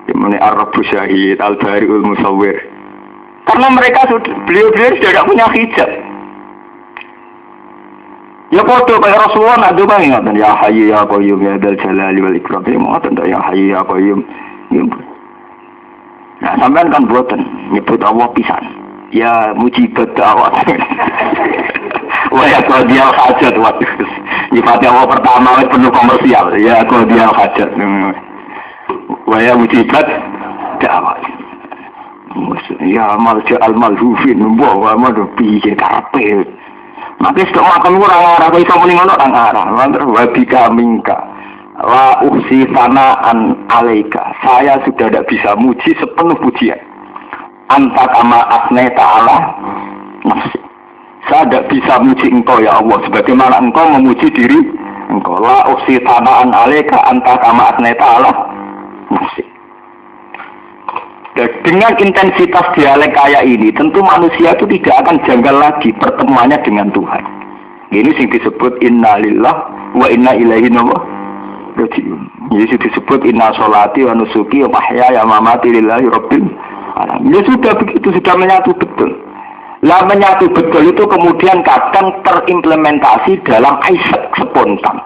Yang Ar-Rabbus Syahid, Al-Bari'ul Musawwir. Karena mereka beliau sudah tidak punya hijab. Ya foto kayak Rasulullah nak doa ingat ya Hayy ya Qayyum ya Dzal Jalali wal Ikram. Ya mau tentang ya Hayy ya Qayyum. Nah sampean kan buatan nyebut Allah pisan. Ya mujibat da'wat. Wah ya qadiyal hajat waduh. Nyifatnya Allah pertama penuh komersial. Ya qadiyal hajat. Wah ya mujibat da'wat. Ya malja al-malhufin bahwa madu piye karepe. Maka stok makan ora ora kok iso muni ngono nang arah. Wabika mingka. La uhsi sanaan alaika. Saya sudah tidak bisa muji sepenuh pujian. Anta kama asne ta'ala nafsi. Saya tidak bisa muji engkau ya Allah sebagaimana engkau memuji diri engkau. La uhsi sanaan alaika anta kama asne ta'ala nafsi. Dengan intensitas dialek kayak ini, tentu manusia itu tidak akan janggal lagi pertemuannya dengan Tuhan. Ini yang disebut inna lillah wa inna ilaihi raji'un. Ini disebut inna sholati wa nusuki wa mahyaya wa mamati lillahi rabbil alamin. Ya sudah begitu, sudah menyatu betul. Lah menyatu betul itu kemudian kadang terimplementasi dalam isyak spontan.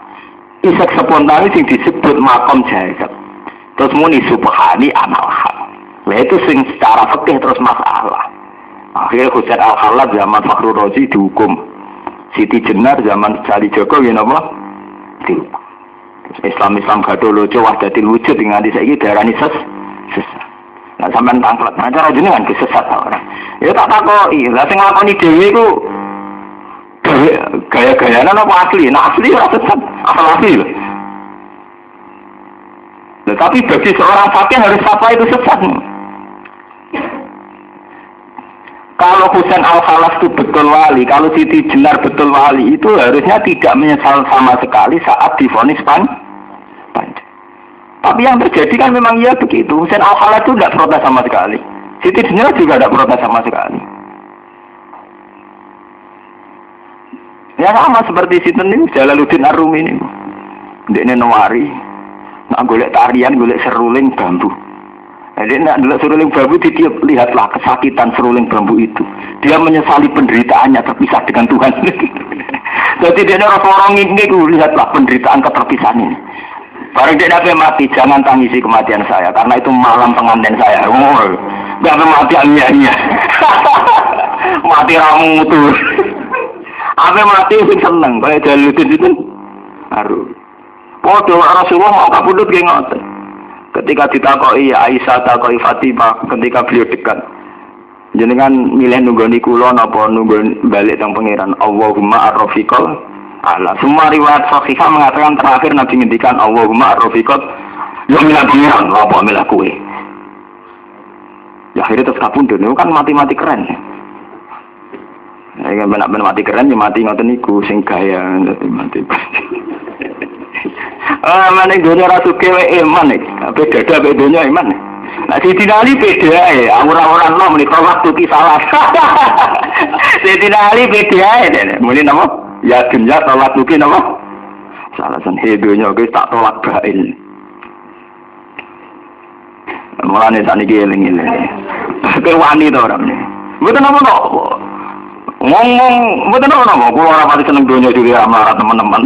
Isyak spontan ini disebut makom jahizat. Terus muni subhani analham. Nah itu sing secara fikih terus masalah. Akhirnya Husain Al-Khalad zaman Fakhrul Razi dihukum. Siti Jenar zaman Jali Joko ya napa? Dihukum. Islam gaduh lojo wahdatil wujud dengan saiki darani sesat. Nah sampean tangklet, nah cara jenengan kesesat ora. Ya tak takoki, lah sing nglakoni dhewe iku gaya-gayane apa asli? Nah asli ora sesat, asal asli lho. Tapi bagi seorang fakih harus apa itu sesat. Kalau Husain Al-Khalas itu betul wali, kalau Siti Jenar betul wali, itu harusnya tidak menyesal sama sekali saat divonis panjang. Tapi yang terjadi kan memang iya begitu. Husain Al-Khalas itu tidak protes sama sekali. Siti Jenar juga tidak protes sama sekali. Ya sama seperti Sinten ini, Jalaluddin Ar-Rumi ini. Dia nawari, nak golek tarian, golek seruling bambu. Jadi nak dulu seruling bambu dia lihatlah kesakitan seruling bambu itu. Dia menyesali penderitaannya terpisah dengan Tuhan. Jadi dia orang ini lihatlah penderitaan keterpisahan ini. Baru dia nabi mati, jangan tangisi kematian saya karena itu malam pengantin saya. Gak mati ania-ania. Mati ramutur. Apa mati itu seneng. Kayak Jalaluddin itu haru. Podo Rasulullah mau kabudut kayak ngoten. Ketika ditakoi Aisyah, takoi Fatimah, ketika beliau dekat, Jenengan milih nunggoni kula napa nunggu balik teng pangeran Allahumma ar-rafiqal ala. Semua riwayat sahihah mengatakan terakhir Nabi ngendikan Allahumma ar-rafiqal yo milih pangeran apa milih kowe. Ya akhirnya terus kapundhut niku kan mati-mati keren. Ya kan benak mati keren ya mati ngoten niku sing gaya mati. Mana dunia ra sugih wae iman iki. Beda beda dunia iman. Nah, Sayyidina Ali beda ae, orang-orang lo muni waktu ki salah. Sayyidina Ali beda ae, muni napa? Ya dunya tolak ki napa? Salah san hedonya wis tak tolak bail. Mulane sakniki eling-eling. Kerwani to ora. Mboten napa-napa. Ngomong mboten napa-napa, kula ora pati seneng donya juri amarat teman-teman.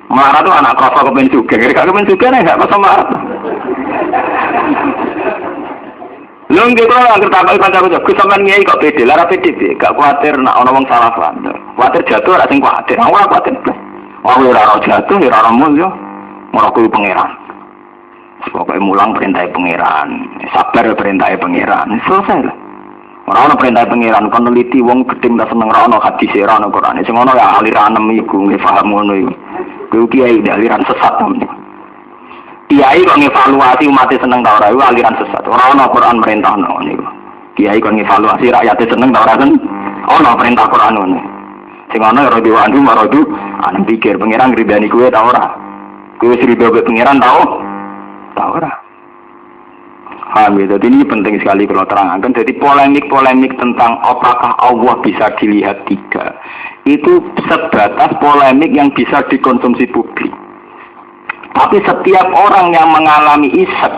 Marah tuh anak kroso kepen sugih, gak kepen sugih nek gak kroso marah. Lho nggih kula anggere takoki kancaku Gus sampean ngiyai kok pede, lara pede gak kuwatir nek ana wong salah paham. Kuwatir jatuh ora sing kuwatir, ora kuwatir. Wong ora jatuh, ora mulya. Ora kuwi pangeran. Pokoke mulang perintah pangeran, sabar perintah pangeran. Selesai lah. Ora ana perintah pangeran kon neliti wong gedhe ndak seneng ora ana hadis ora ana Quran. Sing ana ya aliran iku nggih paham ngono iku. Kuwi kiai aliran sesat temen. Kiai kok ngevaluasi umat seneng ta ora iku aliran sesat. Ora ana Quran merintahno niku. Kiai kok ngevaluasi rakyat seneng ta ora kan ana perintah Quran ngono. Sing ana ora diwandu marodu ana pikir pangeran ngridani kuwe ta ora. Kuwi wis rido be pangeran ta ora. Jadi ini penting sekali kalau terangkan. Jadi polemik-polemik tentang apakah Allah bisa dilihat tiga itu sebatas polemik yang bisa dikonsumsi publik. Tapi setiap orang yang mengalami isyak,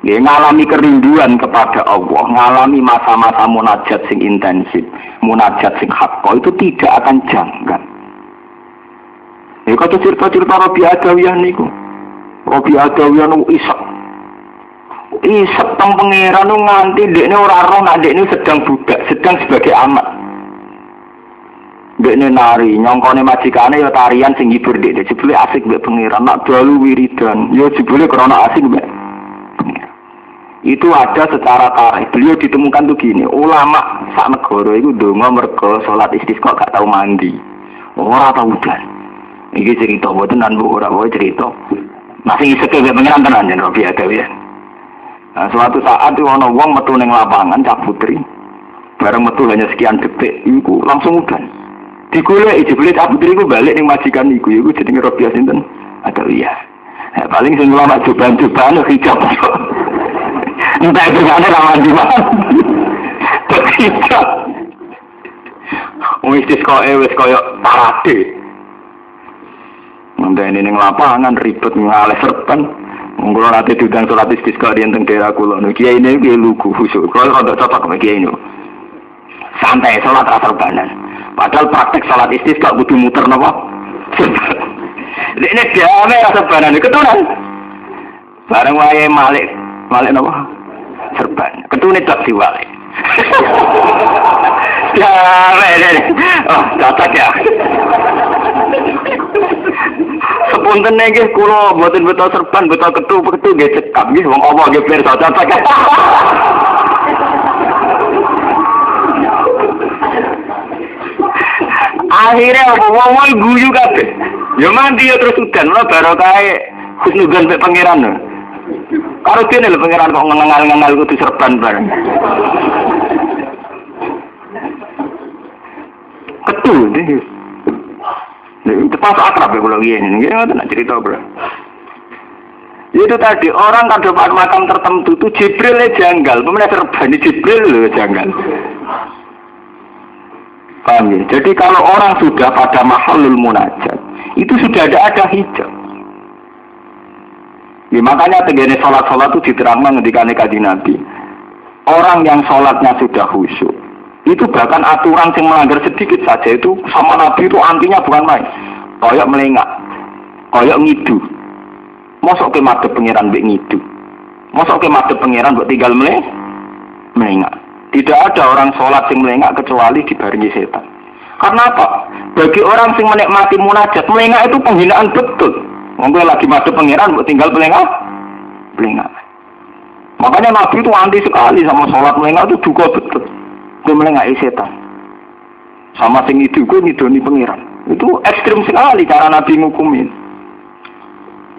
dia mengalami kerinduan kepada Allah, mengalami masa-masa munajat sing intensif, munajat sing hakko, itu tidak akan janggal. Ya kata cerita-cerita Rabi Adawiyah niku, Rabi Adawiyah niku isyak. Isep teng pangeran nu nganti dekne ora roh nek dekne sedang budak, sedang sebagai amat. Dekne nari, nyongkone majikane ya tarian sing hibur dekne, jebule asik mbek pangeran, nak dalu wiridan, ya jebule krana asik mbek pangeran. Itu ada secara tarikh. Beliau ditemukan tuh gini, ulama sak negara iku ndonga mergo salat istisqa gak tau mandi. Ora tau udan. Iki cerita boten nan ora wae cerita. Masih isek mbek pangeran tenan yen Rabi Adawiyah. Nah, suatu saat itu ana wong metu ning lapangan Cak Putri. Bareng metu hanya sekian detik iku langsung udan. Digoleki jebule Cak Putri iku balik ning majikan iku jenenge Robiah sinten? Adawiyah. Nah, paling sing ulama coban-coban hijab. Entah itu ana rawan di mana. Hijab. Wis wis koyo parade. Ndene ning lapangan ribet ngalih serpen. Monggo nate diundang salat istisqa di teng daerah kula niku kiai niku lugu khusyuk. Kalau rada cocok karo kiai niku. Santai salat asar banan. Padahal praktek salat istisqa kudu muter napa? Nek dhewe rasa banan ketunan. Bareng wae malik napa? Serban. Ketune tak diwalik. Ya, oh, cocok ya. Sepunten nggih kula mboten beto serban, beto ketu nggih cekap nggih wong apa nggih pirsa cocok. Akhirnya wong guyu kabeh. Ya mandi ya terus udan lho barokahe husnudzon mek pangeran lho. Karo dene lho pangeran kok ngengal-ngengal kudu serban bareng. Ketu nggih. Itu pas akrab ya kalau gini, nggak ada cerita bro. Itu tadi orang kan dapat makam tertentu tuh Jibril janggal, pemenang serban Jibril loh janggal. Paham ya? Jadi kalau orang sudah pada mahalul munajat, itu sudah ada hijab. Ya, makanya tegene sholat itu diterangkan ketika Kanjeng Nabi. Orang yang sholatnya sudah khusyuk, itu bahkan aturan yang melanggar sedikit saja itu sama Nabi itu antinya bukan main. Koyok melengak, koyok ngidu. Mosok ke madhep pangeran mbek ngidu. Mosok ke madhep pangeran mbok tinggal melengak. Tidak ada orang sholat yang melengak kecuali dibarengi setan. Karena apa? Bagi orang yang menikmati munajat, melengak itu penghinaan betul. Monggo lagi madhep pangeran mbok tinggal melengak. Makanya Nabi itu anti sekali sama sholat melengah itu juga betul. Dia melengah setan. Sama sing itu gue ngidoni pengiran. Itu ekstrim sekali cara Nabi ngukumin.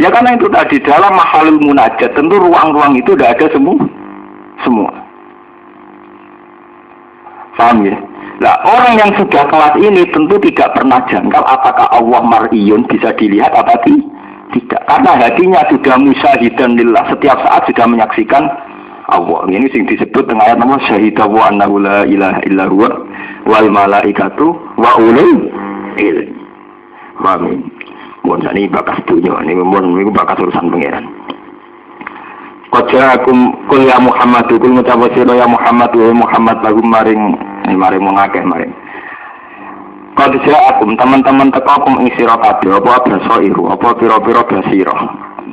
Ya karena itu tadi dalam mahalul munajat tentu ruang-ruang itu tidak ada semua. Paham ya? Nah, orang yang sudah kelas ini tentu tidak pernah jangkal apakah Allah mar'iyun bisa dilihat apa tidak. Karena hatinya sudah musyahidan lillah, setiap saat sudah menyaksikan Allah. Ini sing disebut dengan ayat nama syahidahu annahu la ilaha illa huwa wal malaikatu wa ulul ilmi. Amin. Mun sani bakas dunya ini mun niku bakas urusan pangeran. Qajakum kul ya Muhammad kul ngucap sira ya Muhammad wa Muhammad lagu maring mengakeh maring. Qajakum teman-teman tekakum ing sira kabeh apa basairu apa pira-pira basira.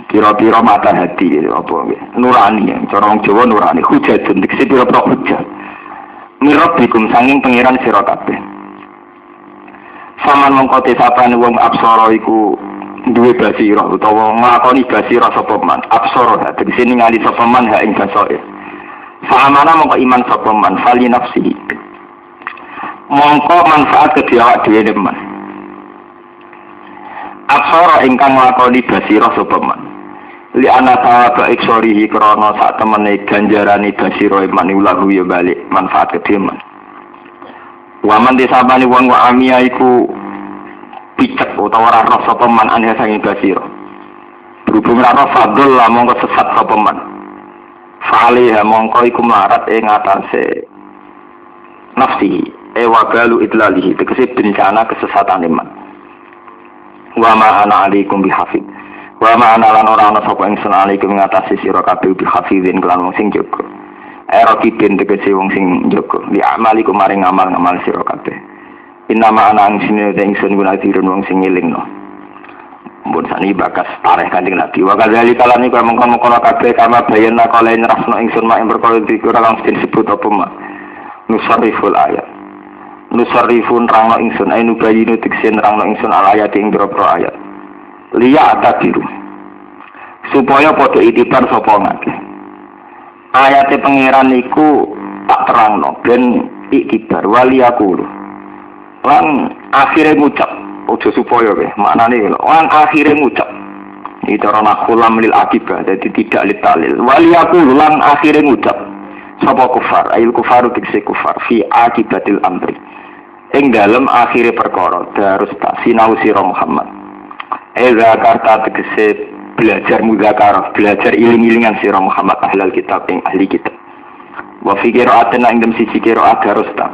Pira-pira mata hati apa nurani cara wong Jawa nurani hujatun dikse pira-pira hujat. Mirabbikum sanging pangeran sira kabeh. Saman mongko tesapane wong absara iku duwe basira utawa nglakoni basira sapa man absara tegese ningali sapa man ha ing basair samana mongko iman sapa man fali nafsihi mongko manfaat kedhe awak dhewe man absara ingkang nglakoni basira sapa man li ana tawaba iksorihi krana sak temene ganjarane basira man ulahu ya balik manfaat kedhe man waman disabani wong wa amia iku picek utawa ora roh sapa man aneh sange basira berhubung ora roh fadl la mongko sesat sapa man fa'aliha mongko iku melarat ing atase nafsi wagalu idlalihi tegese bencana kesesatan man wa ma ana alaikum bihafid wa ma ana lan ora ana sapa ingsun alaikum ngatasi sira kabeh bihafidin kelan wong sing jaga rakibin tegese wong sing jaga li amalikum maring amal-amal sira kabeh. Innama ana sine ingsun gunadirun wong sing ngelingno. Mun sani bakas tareh Kanjeng Nabi. Wa kadzali kalani kaya mengkon-mengkon kabeh kama bayana kala nyerasno ingsun mak ing perkara dikira langsung disebut apa mak. Nusarriful ayat. Nusarrifun rangno ingsun ainu bayinu tiksin rangno ingsun al ayat ing boro-boro ayat. Liya atadiru. Supaya padha itibar sapa ngakeh. Ayate pangeran niku tak terangno ben iktibar wali aku lan akhire ngucap ojo supaya kowe maknane lan akhire ngucap iki cara nakhulam lil akibah dadi tidak litalil wali aku lan akhire ngucap sapa kufar ayil kufaru tikse kufar fi akibatil amri ing dalem akhire perkara darus tak sinau sira Muhammad zakarta tikse belajar muzakarah, belajar iling-ilingan sira Muhammad ahlul kitab ing ahli kitab. Wa fi qira'atin ing dem siji qira'at harus ta.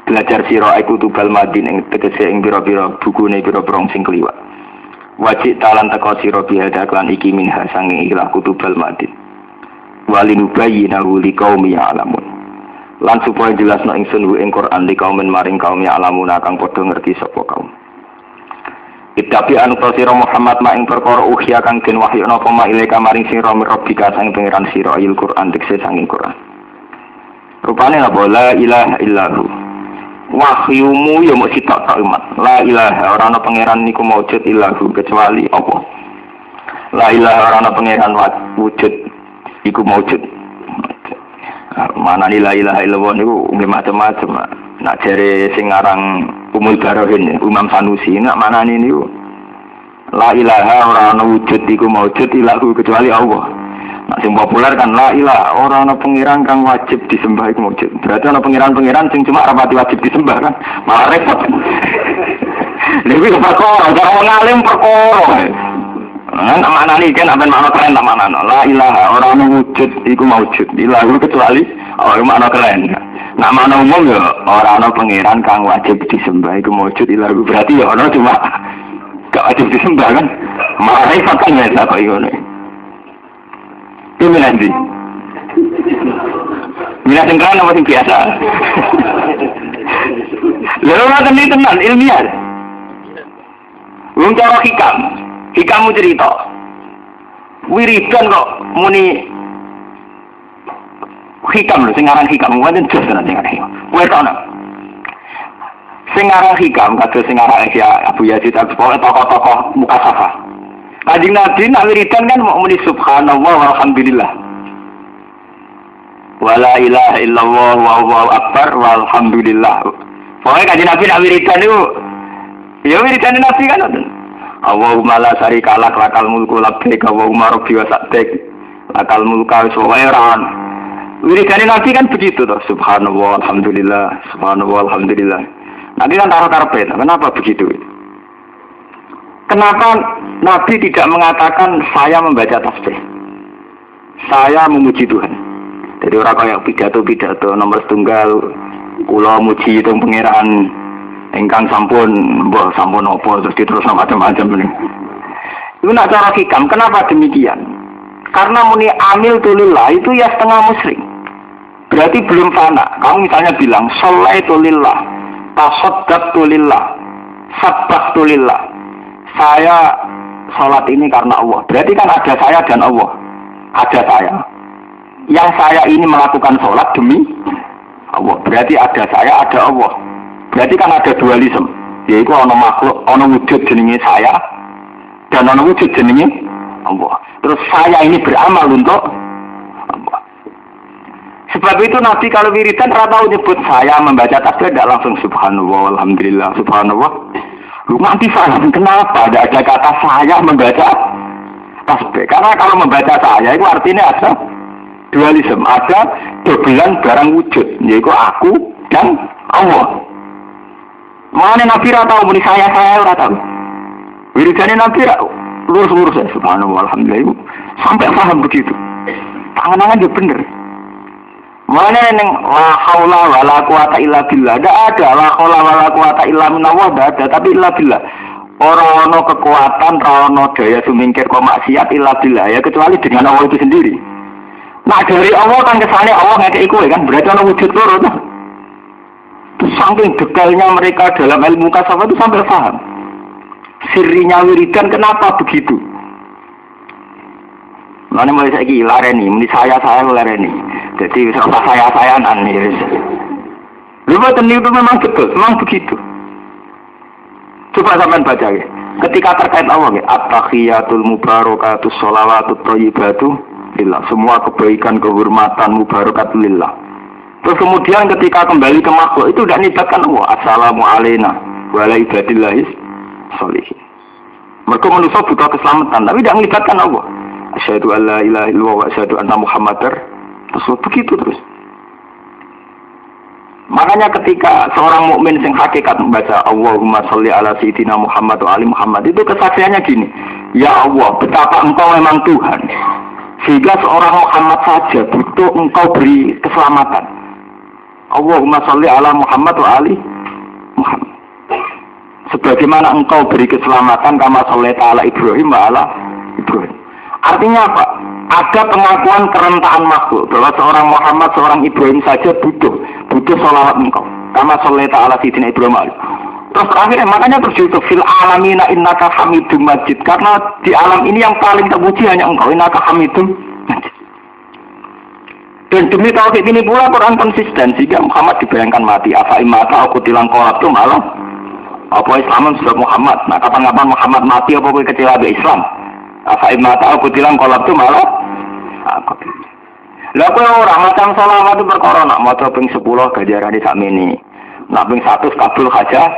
Belajar sira iku tubal madin ing tegese ing pira-pira bukune pira-pira sing kliwat. Wajib talan teka sira biada kan iki minha sange ilah kutubal madin. Walin bayyinahu liqaumi ya'lamun. Lan supaya jelasno ingsun ing Quran liqaumin maring kaum ya'lamun kang padha ngerti sapa kaum. Tapi anu sira Muhammad ma ing perkara ukhya kang den wahyu napa ma ilaika maring sira rabbika sang pangeran sira ayil Quran tekse sanging Quran. Rupane apa la ilaha illahu. Wahyumu ya mung sitok tok umat. La ilaha ora ana pangeran niku maujud illahu kecuali Allah. La ilaha ora ana pangeran wujud iku maujud. Mana la ilaha illallah niku nggih macam-macam. Nak jere sing aran Umul Barohin, Imam Sanusi, nak mana ini? La ilaha orang wujud iku maujud ilahu kecuali Allah. Nak sing populer kan la ilaha orang pengiran kang wajib disembah iku maujud. Berarti ana pengiran-pengiran sing cuma rapati wajib disembah kan, malah repot. Lebih ke perkara, cara ngalim perkara. Nak mana ini kan apa makna keren tak mana? La ilaha orang wujud iku maujud ilahu kecuali Allah makna keren. Nak mana umum ya orang pangeran kang wajib disembah iku maujud ilahu berarti ya orang cuma gak wajib disembah kan malah repot kan ya kok ngono iki nanti mina sengkran apa sing biasa lha ora ini tenan ilmiah wong cara hikamu cerita wiridan kok muni hikam lho, sing aran hikam, wonten jos tenan sing aran hikam. Kowe ana. Sing aran hikam kados sing aran Abu Yazid Al-Bustami tokoh-tokoh mukasafah. Kanjeng Nabi nak wiridan kan mau muni subhanallah walhamdulillah. Wala ilaha illallah wallahu akbar walhamdulillah. Pokoknya kanjeng Nabi nak wiridan itu, ya wiridan Nabi kan. Allahumma la syarika lak lakal mulku labbaik Allahumma rabbi wa sa'dik lakal mulka wa suwairan. Wiridan Nabi kan begitu toh. Subhanallah alhamdulillah, subhanallah alhamdulillah. Nanti kan taruh karpet. Kenapa begitu? Kenapa Nabi tidak mengatakan saya membaca tasbih, saya memuji Tuhan? Jadi orang kayak pidato nomor setunggal, kula muji itu pengiraan engkang sampun, sampun opo terus diterus macam-macam ini. Itu nak cara hikam. Kenapa demikian? Karena muni amil tulillah itu ya setengah musyrik. Berarti belum fana. Kamu misalnya bilang sholaitu lillah, tasaddaqtu lillah, sabbahtu lillah. Saya sholat ini karena Allah. Berarti kan ada saya dan Allah. Ada saya. Yang saya ini melakukan sholat demi Allah. Berarti ada saya, ada Allah. Berarti kan ada dualisme. Yaitu ono makhluk, ono wujud jenenge saya dan ono wujud jenenge Allah. Terus saya ini beramal untuk Allah. Sebab itu Nabi kalau wiridan rata nyebut saya membaca tasbih tidak langsung subhanallah, alhamdulillah, subhanallah. Lu nanti paham kenapa ada kata saya membaca tasbih? Karena kalau membaca saya itu artinya ada dualisme, ada dobelan barang wujud, yaitu aku dan Allah. Mana Nabi tahu muni saya ora tahu. Wiridane Nabi lurus-lurus ya subhanallah alhamdulillah sampai paham begitu. Tangan-tangan juga bener. Mana neng la haula wala quwata illa billah. Ada la haula wala quwata illa minallah, ada, tapi illa billah. Ora ono kekuatan, ora ono daya sumingkir kok maksiat illa billah ya kecuali dengan Allah itu sendiri. Nah dari Allah kan kesannya Allah ngekei kowe kan berarti ana wujud loro tuh. Terus saking detailnya mereka dalam ilmu kasawah itu sampai paham. Sirinya wiridan kenapa begitu? Mana mulai saiki lareni, muni saya lareni. Jadi serta saya-sayaan nih. Lu betul itu memang betul, memang begitu. Coba sampean baca ya. Ketika terkait Allah ya, at-tahiyatul mubarakatus sholawatut thayyibatu lillah, semua kebaikan, kehormatan, mubarakat lillah. Terus kemudian ketika kembali ke makhluk itu tidak nibatkan Allah. Assalamu alayna wa ala ibadillahis sholihin. Mereka manusia butuh keselamatan, tapi tidak melibatkan Allah. Asyhadu an la ilaha illallah wa asyhadu anna Muhammadar Rasul. Begitu terus. Makanya ketika seorang mukmin sing hakikat membaca Allahumma sholli ala sayyidina Muhammad wa ali Muhammad, itu kesaksiannya gini, ya Allah, betapa engkau memang Tuhan. Sehingga seorang Muhammad saja butuh engkau beri keselamatan. Allahumma sholli ala Muhammad wa ali Muhammad. Sebagaimana engkau beri keselamatan kama shollaita ala Ibrahim wa ala Ibrahim. Artinya apa? Ada pengakuan kerentaan makhluk bahwa seorang Muhammad, seorang Ibrahim saja butuh sholawat engkau. Kama shollaita ala sayyidina Ibrahim wa ali. Terus terakhir makanya terjatuh fil alamina innaka hamidum majid, karena di alam ini yang paling terpuji hanya engkau, innaka hamidum majid. Dan demi tauhid ini pula Quran konsisten sehingga Muhammad dibayangkan mati. Afa imata aku tilang kolabtum malah apa Islam sudah Muhammad. Nah kapan-kapan Muhammad mati apa kowe kecewa be Islam? Afa imata aku tilang kolabtum malah aku. Lah kowe ora macam selawat itu perkara nak maca ping 10 gajarane sakmene. Nak ping 100 kabul haja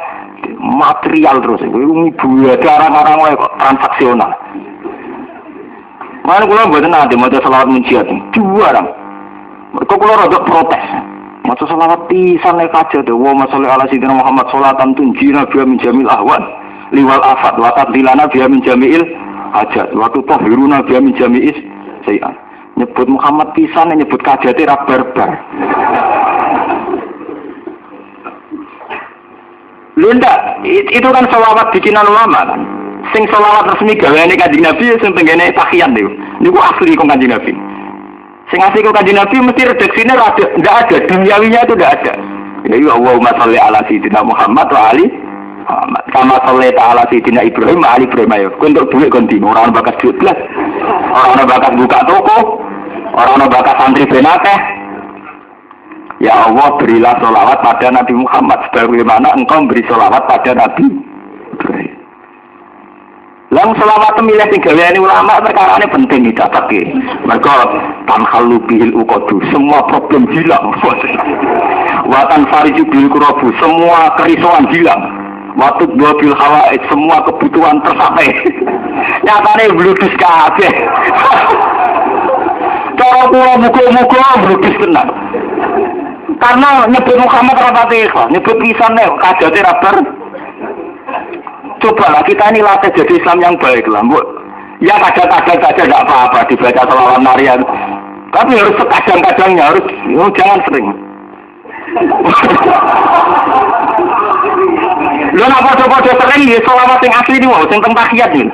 material terus ibu ada orang-orang kok transaksional. Mana kula mboten nate maca selawat munjiat dua orang. Mereka kula rada protes. Maca selawat pisan nek aja to wa sholli ala sayyidina Muhammad sholatan tunjina biha min jamil ahwan liwal afat wa tadlilana biha min jamil hajat wa tutahhiruna biha min jami'is sayiat. Nyebut Muhammad pisan nyebut kajate ra barbar. Lunda, itu kan sholawat bikinan ulama kan. Sing sholawat resmi gaweane Kanjeng Nabi sing tenggene tahiyat niku. Niku asli kok Kanjeng Nabi. Sing asli kok Kanjeng Nabi mesti redaksine enggak ada, duniawinya itu enggak ada. Jadi Allahumma sholli ala sayyidina Muhammad wa ali Muhammad. Kama shollaita ala sayyidina Ibrahim wa ali Ibrahim ayo. Untuk duit konti, ora ono bakat duit blas. Ora ono bakat buka toko, ora ono bakat santri benakeh. Ya Allah berilah sholawat pada Nabi Muhammad sebagaimana engkau beri sholawat pada Nabi Ibrahim. Lang selawat milih sing gaweane ulama perkarane penting dicatat iki. Mergo tanhalu bihil uqadu, semua problem hilang. Wa tanfariju bil kurabu, semua kerisauan hilang. Waktu bil hawaid, semua kebutuhan tercapai. Nyatane bludus kabeh. Cara kula muga-muga bludus tenan. Karena nyebut Muhammad rapati ikhlas, nyebut pisane kajate ra bar. Cobalah kita ini latih jadi Islam yang baik lah, Bu. Ya kadang-kadang saja tidak apa-apa dibaca selawat narian. Tapi harus sekadang-kadangnya, harus jangan sering. Lu nak podo-podo sering ya selawat yang asli ini mau, yang tentang tahiyat ini.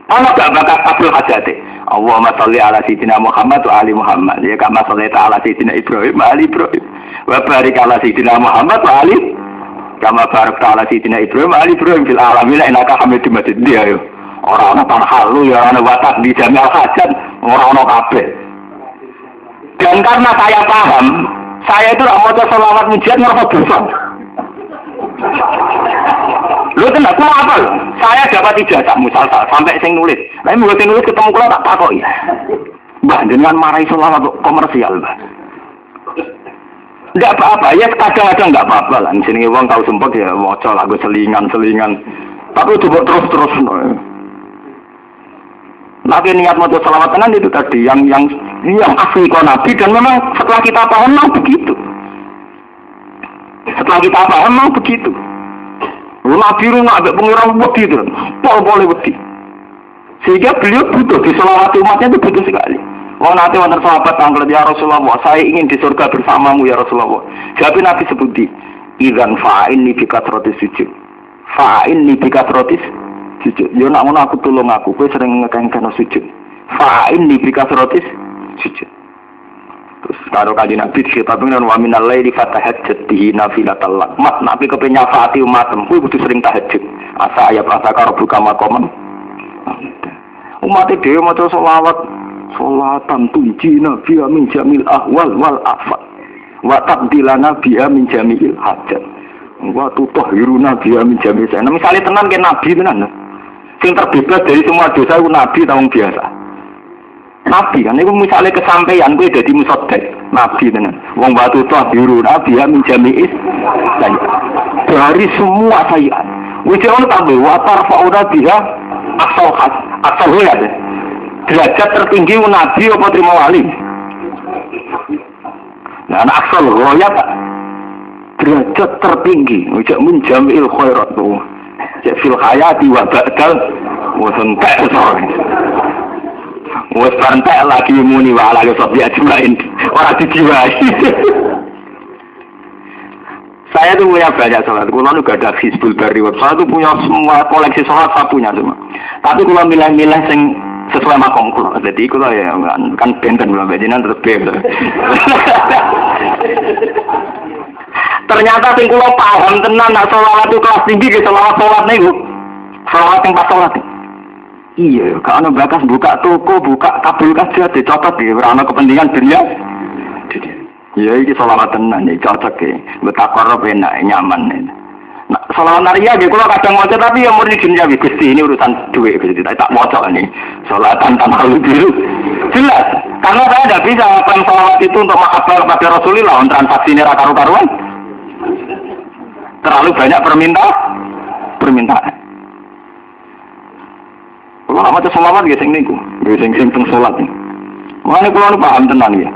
Ana gak bakat kabul hajate. Allahumma sholli ala sayyidina Muhammad wa ali Muhammad. Ya kama shallaita ala sayyidina Ibrahim wa ali Ibrahim. Wa barik ala sayyidina Muhammad wa ali kama barakta ala sayyidina Ibrahim wa ali Ibrahim fil alamin innaka Hamidum Majid. Dia yo. Ora ana tanhalu ya ana watak di jami'al hajat, ora ana kabeh. Dan karena saya paham, saya itu tidak mau selawat mujian ngerasa dosa. Lu tenang, aku apa? Saya dapat ijazah musalsal sampai sing nulis. Tapi buat nulis ketemu kalau tak takoki. Mbah, dengan marahi selawat komersial, Mbah. Enggak apa-apa, ya kadang-kadang enggak apa-apa lah. Sini wong tahu sempat ya maca lagu selingan. Tapi coba terus. Lagi niat maca selawat tenan itu tadi yang asli kok Nabi, dan memang setelah kita paham memang begitu. Nabi rumah agak pengirang wedi itu, boleh wedi. Sehingga beliau butuh diselawati umatnya itu butuh sekali. Nanti wonten sahabat tanglet ya Rasulullah, saya ingin di surga bersamamu ya Rasulullah. Jadi Nabi sebuti, idzan fa'inni bikatrotis sujud. Yo nak ngono aku tulung aku, kowe sering ngekengken sujud. Fa'inni bikatrotis sujud. Terus karo kanjeng Nabi dikitapi dengan wa minal laili fatahajjat bihi nafilatal lak. Mat Nabi kepen nyafaati umatem, kuwi kudu sering tahajud. Asa ayat asa karo buka makoman. Umat dhewe maca selawat, salatan tunjina biha min jamil ahwal wal afat. Wa tabdilana biha min jamil hajat. Wa tutahhiruna biha min jamil. Nah, misalnya tenan ke Nabi tenan. Sing terbebas dari semua dosa itu Nabi tawang biasa. Nabi kan, itu misalnya kesampaian, gue jadi musotek Nabi tenan. Wong batu toh biru Nabi ya menjami'is saya dari semua saya. Wijawan tambah watar fauna dia asal ya derajat tertinggi Nabi apa terima wali. Nah, asal roya pak derajat tertinggi. Wijak menjami'il khairat tuh. Fil hayati wa ba'dal wasentek soalnya. Wes pantai lagi muni wala ke sobi ajmain orang dijiwai. Saya tuh punya banyak sholat. Kulo juga ada Hizbul Bari. Saya tuh punya semua koleksi sholat, saya punya semua. Tapi kulo milih-milih sing sesuai makom kulo. Jadi kulo ya kan benten kulo bejinan terus bebas. Ternyata sing kulo paham tenan nak sholat itu kelas tinggi ke sholat niku. Sholat yang pas sholat. Iya, kalau bakas buka toko, buka kabel kaca, dicotot ya, karena kepentingan dunia. Iya, ini sholawat tenan, ya cocok ya, betakor enak, nyaman. Nah, sholawat naria, kalau kadang wajah tapi yang murni dunia, Gusti ini urusan duit, Gusti tak wajah nih, sholawatan tanpa biru. Jelas, karena saya tidak bisa melakukan sholawat itu untuk makabar pada Rasulullah, untuk transaksi ini karu-karuan. Terlalu banyak permintaan. Kalau nak macam selawat ya sing niku, sing sholat ni. Makanya kalau paham tenan ya.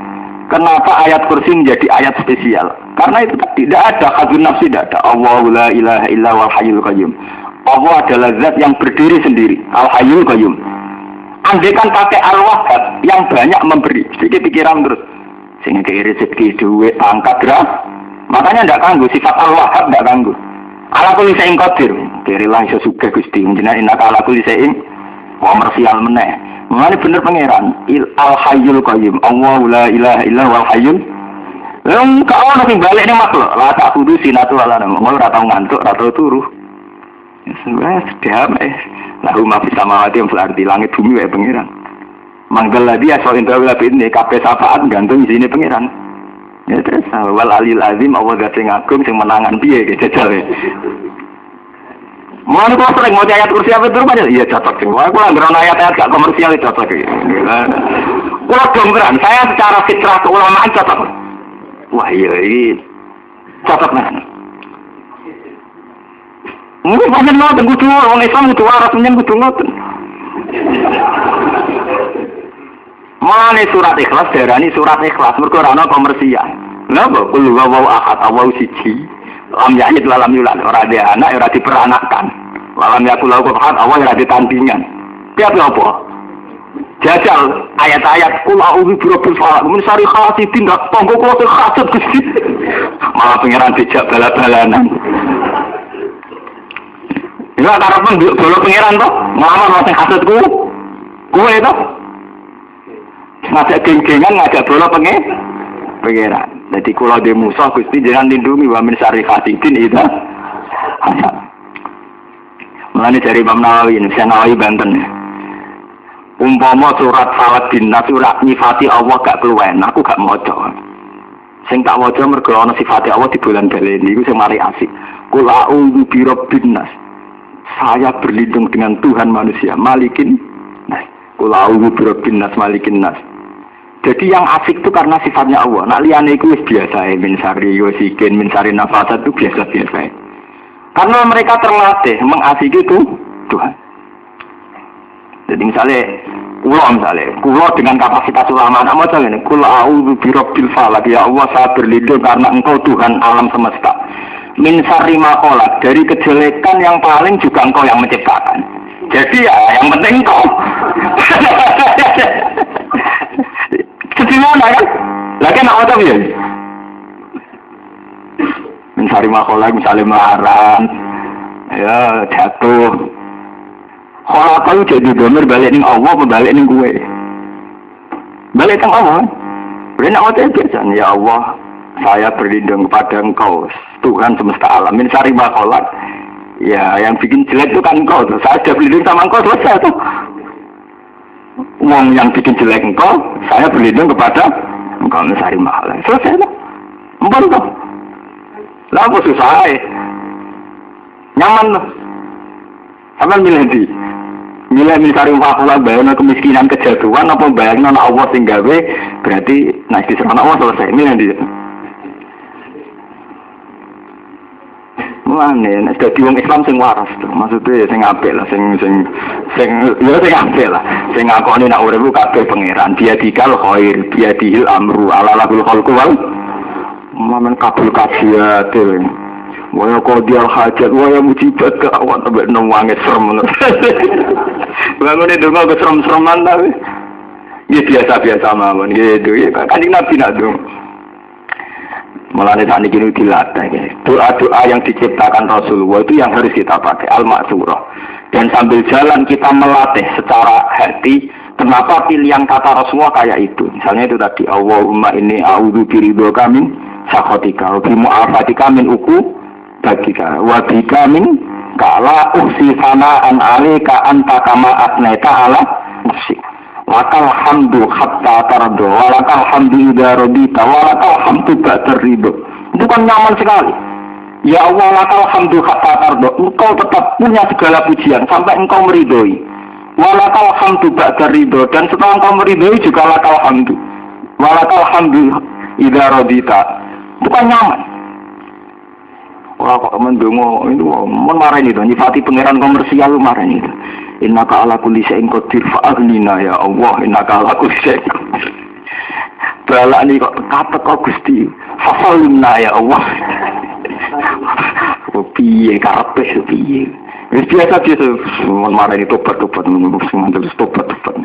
Kenapa ayat kursi menjadi ayat spesial? Karena itu tidak ada hadun nafsi, tidak ada. Allahu la ilaha illa wal hayyul qayyum. Allah adalah zat yang berdiri sendiri, al hayyul qayyum. Andaikan pakai al-wahhab yang banyak memberi, sedikit pikiran terus. Sehingga kiri rezeki duit angkat derah. Makanya tidak ganggu sifat al-wahhab, tidak ganggu. Ala kulli syai'in qadir. Kirilah iso sugih Gusti, jenengan innaka ala kulli syai'in komersial meneh. Mengenai bener pangeran al hayyul qayyum. Allahu la ilaha illa wal hayyul. Kau ono sing balik ning makhluk. La tak kudu sinatu ala nama. Ora tau ngantuk, ora tau turu. Wes damai. Lahu ma fis samawati wa fil ardi, langit bumi wae pangeran. Manggal ladi asal inta wala bin kabeh syafaat gantung isine pangeran. Ya terus wal alil azim Allah sing agung sing menangan piye jajal. Mau kok sering mau ayat kursi apa itu aja? Iya cocok sih. Wah, aku nggak ayat-ayat gak komersial itu cocok. Kalau dongkran, saya secara fitrah keulamaan cocok. Wah iya ini cocok nih. Mungkin banyak mau tunggu dulu, orang Islam itu waras menyang kudu ngoten. Mana surat ikhlas darani surat ikhlas mergo ora ana komersial. Napa kul huwallahu ahad Allahu siji. Lam yalid lam yulad ora ada anak ora diperanakkan. Lam yakul lahu kufuwan Allah ora ditandingan. Piye apa? Jajal ayat-ayat kul a'udzu birabbil falaq min syarri hasidin dak tonggo kula sing hasud Gusti. Malah pangeran dijak bala-balanan. Enggak karepen bola pangeran to, nglamar sing hasudku. Kuwe to. Ngajak geng-gengan ngajak bola pangeran. Jadi kula de musuh Gusti jangan lindungi wa min syarri hasidin itu. Mulane dari Imam Nawawi, Nawawi Banten. Umpama surat Falaq bin Nas surat nyifati Allah gak keluwen, aku gak maca. Sing tak waca mergo ana sifate Allah di bulan baleni iku sing mari asik. Qul a'udzu birabbin nas. Saya berlindung dengan Tuhan manusia, Malikin Nas. Qul a'udzu birabbin nas Malikin Nas. Jadi yang asik itu karena sifatnya Allah. Nak liyane iku wis biasa min syarri wasikin min syarri nafasat itu biasa-biasa. Karena mereka terlatih mengasiki itu Tuhan. Jadi misalnya kulo dengan kapasitas ulama, nama saya ini, kul a'udzu birabbil falaq, ya Allah saya berlindung karena Engkau Tuhan alam semesta. Min syarri ma khalaq, dari kejelekan yang paling juga Engkau yang menciptakan. Jadi ya yang penting Engkau. Sederhana kan? Lagi nak apa ya? Min syarri ma khalaq, misalnya marah, ya jatuh. Kalau kau jadi domer balik ning Allah, balik ning gue. Balik teng Allah. Benar apa biasa? Ya Allah, saya berlindung kepada Engkau, Tuhan semesta alam. Min syarri ma khalaq. Ya, yang bikin jelek itu kan Engkau. Saya sudah berlindung sama Engkau, selesai tuh. Uang yang bikin jelek Engkau, saya berlindung kepada Engkau. Min syarri ma khalaq. Selesai tuh. Empun tuh. Lah apa susah? Nyaman tuh. Sampai milih di. Milih mencari wakil bayang kemiskinan kejatuhan apa bayang Allah sing gawe berarti nanti serana Allah selesai milih di. Mulane dadi wong Islam sing waras tuh maksudnya sing apik lah sing apik lah sing ngakoni nek urip kabeh pangeran dia dikal khair dia dihil amru ala lahul khalqu wal mamen kabul kajiat. Waya kodial hajat, waya mujibat ke awak sampai nangis serem. Bangun itu nggak keserem-sereman tapi, ya biasa-biasa mawon gitu. Ya Kanjeng Nabi nak dong. Malah nih saat ini dilatih. Doa-doa yang diciptakan Rasulullah itu yang harus kita pakai al-ma'surah. Dan sambil jalan kita melatih secara hati. Kenapa pilihan kata Rasulullah kayak itu? Misalnya itu tadi Allahumma inni a'udzu biridhoka min sakhatika wa bi mu'afatika min uku bagika wa bika min kala uhsi sana'an alika anta kama asnaita ala nafsi lakal hamdu hatta tardo walakal hamdu idha rodita walakal hamdu ba'dar ridho. Itu kan nyaman sekali. Ya Allah lakal hamdu hatta tardo, engkau tetap punya segala pujian sampai engkau meridhoi. Walakal hamdu ba'dar ridho, dan setelah engkau meridhoi juga lakal hamdu walakal hamdu idha rodita. Itu kan nyaman. Wah kok mendongo itu marahin itu nyifati pangeran komersial marahin itu. Innaka ala kulli syai'in qadir fa'aghnina ya Allah innaka ala kulli syai'in qadir. Balak ini kok kata Gusti fasalna ya Allah. Piye karepe piye. Wis biasa marahin itu tobat-tobat mantul tobat-tobat.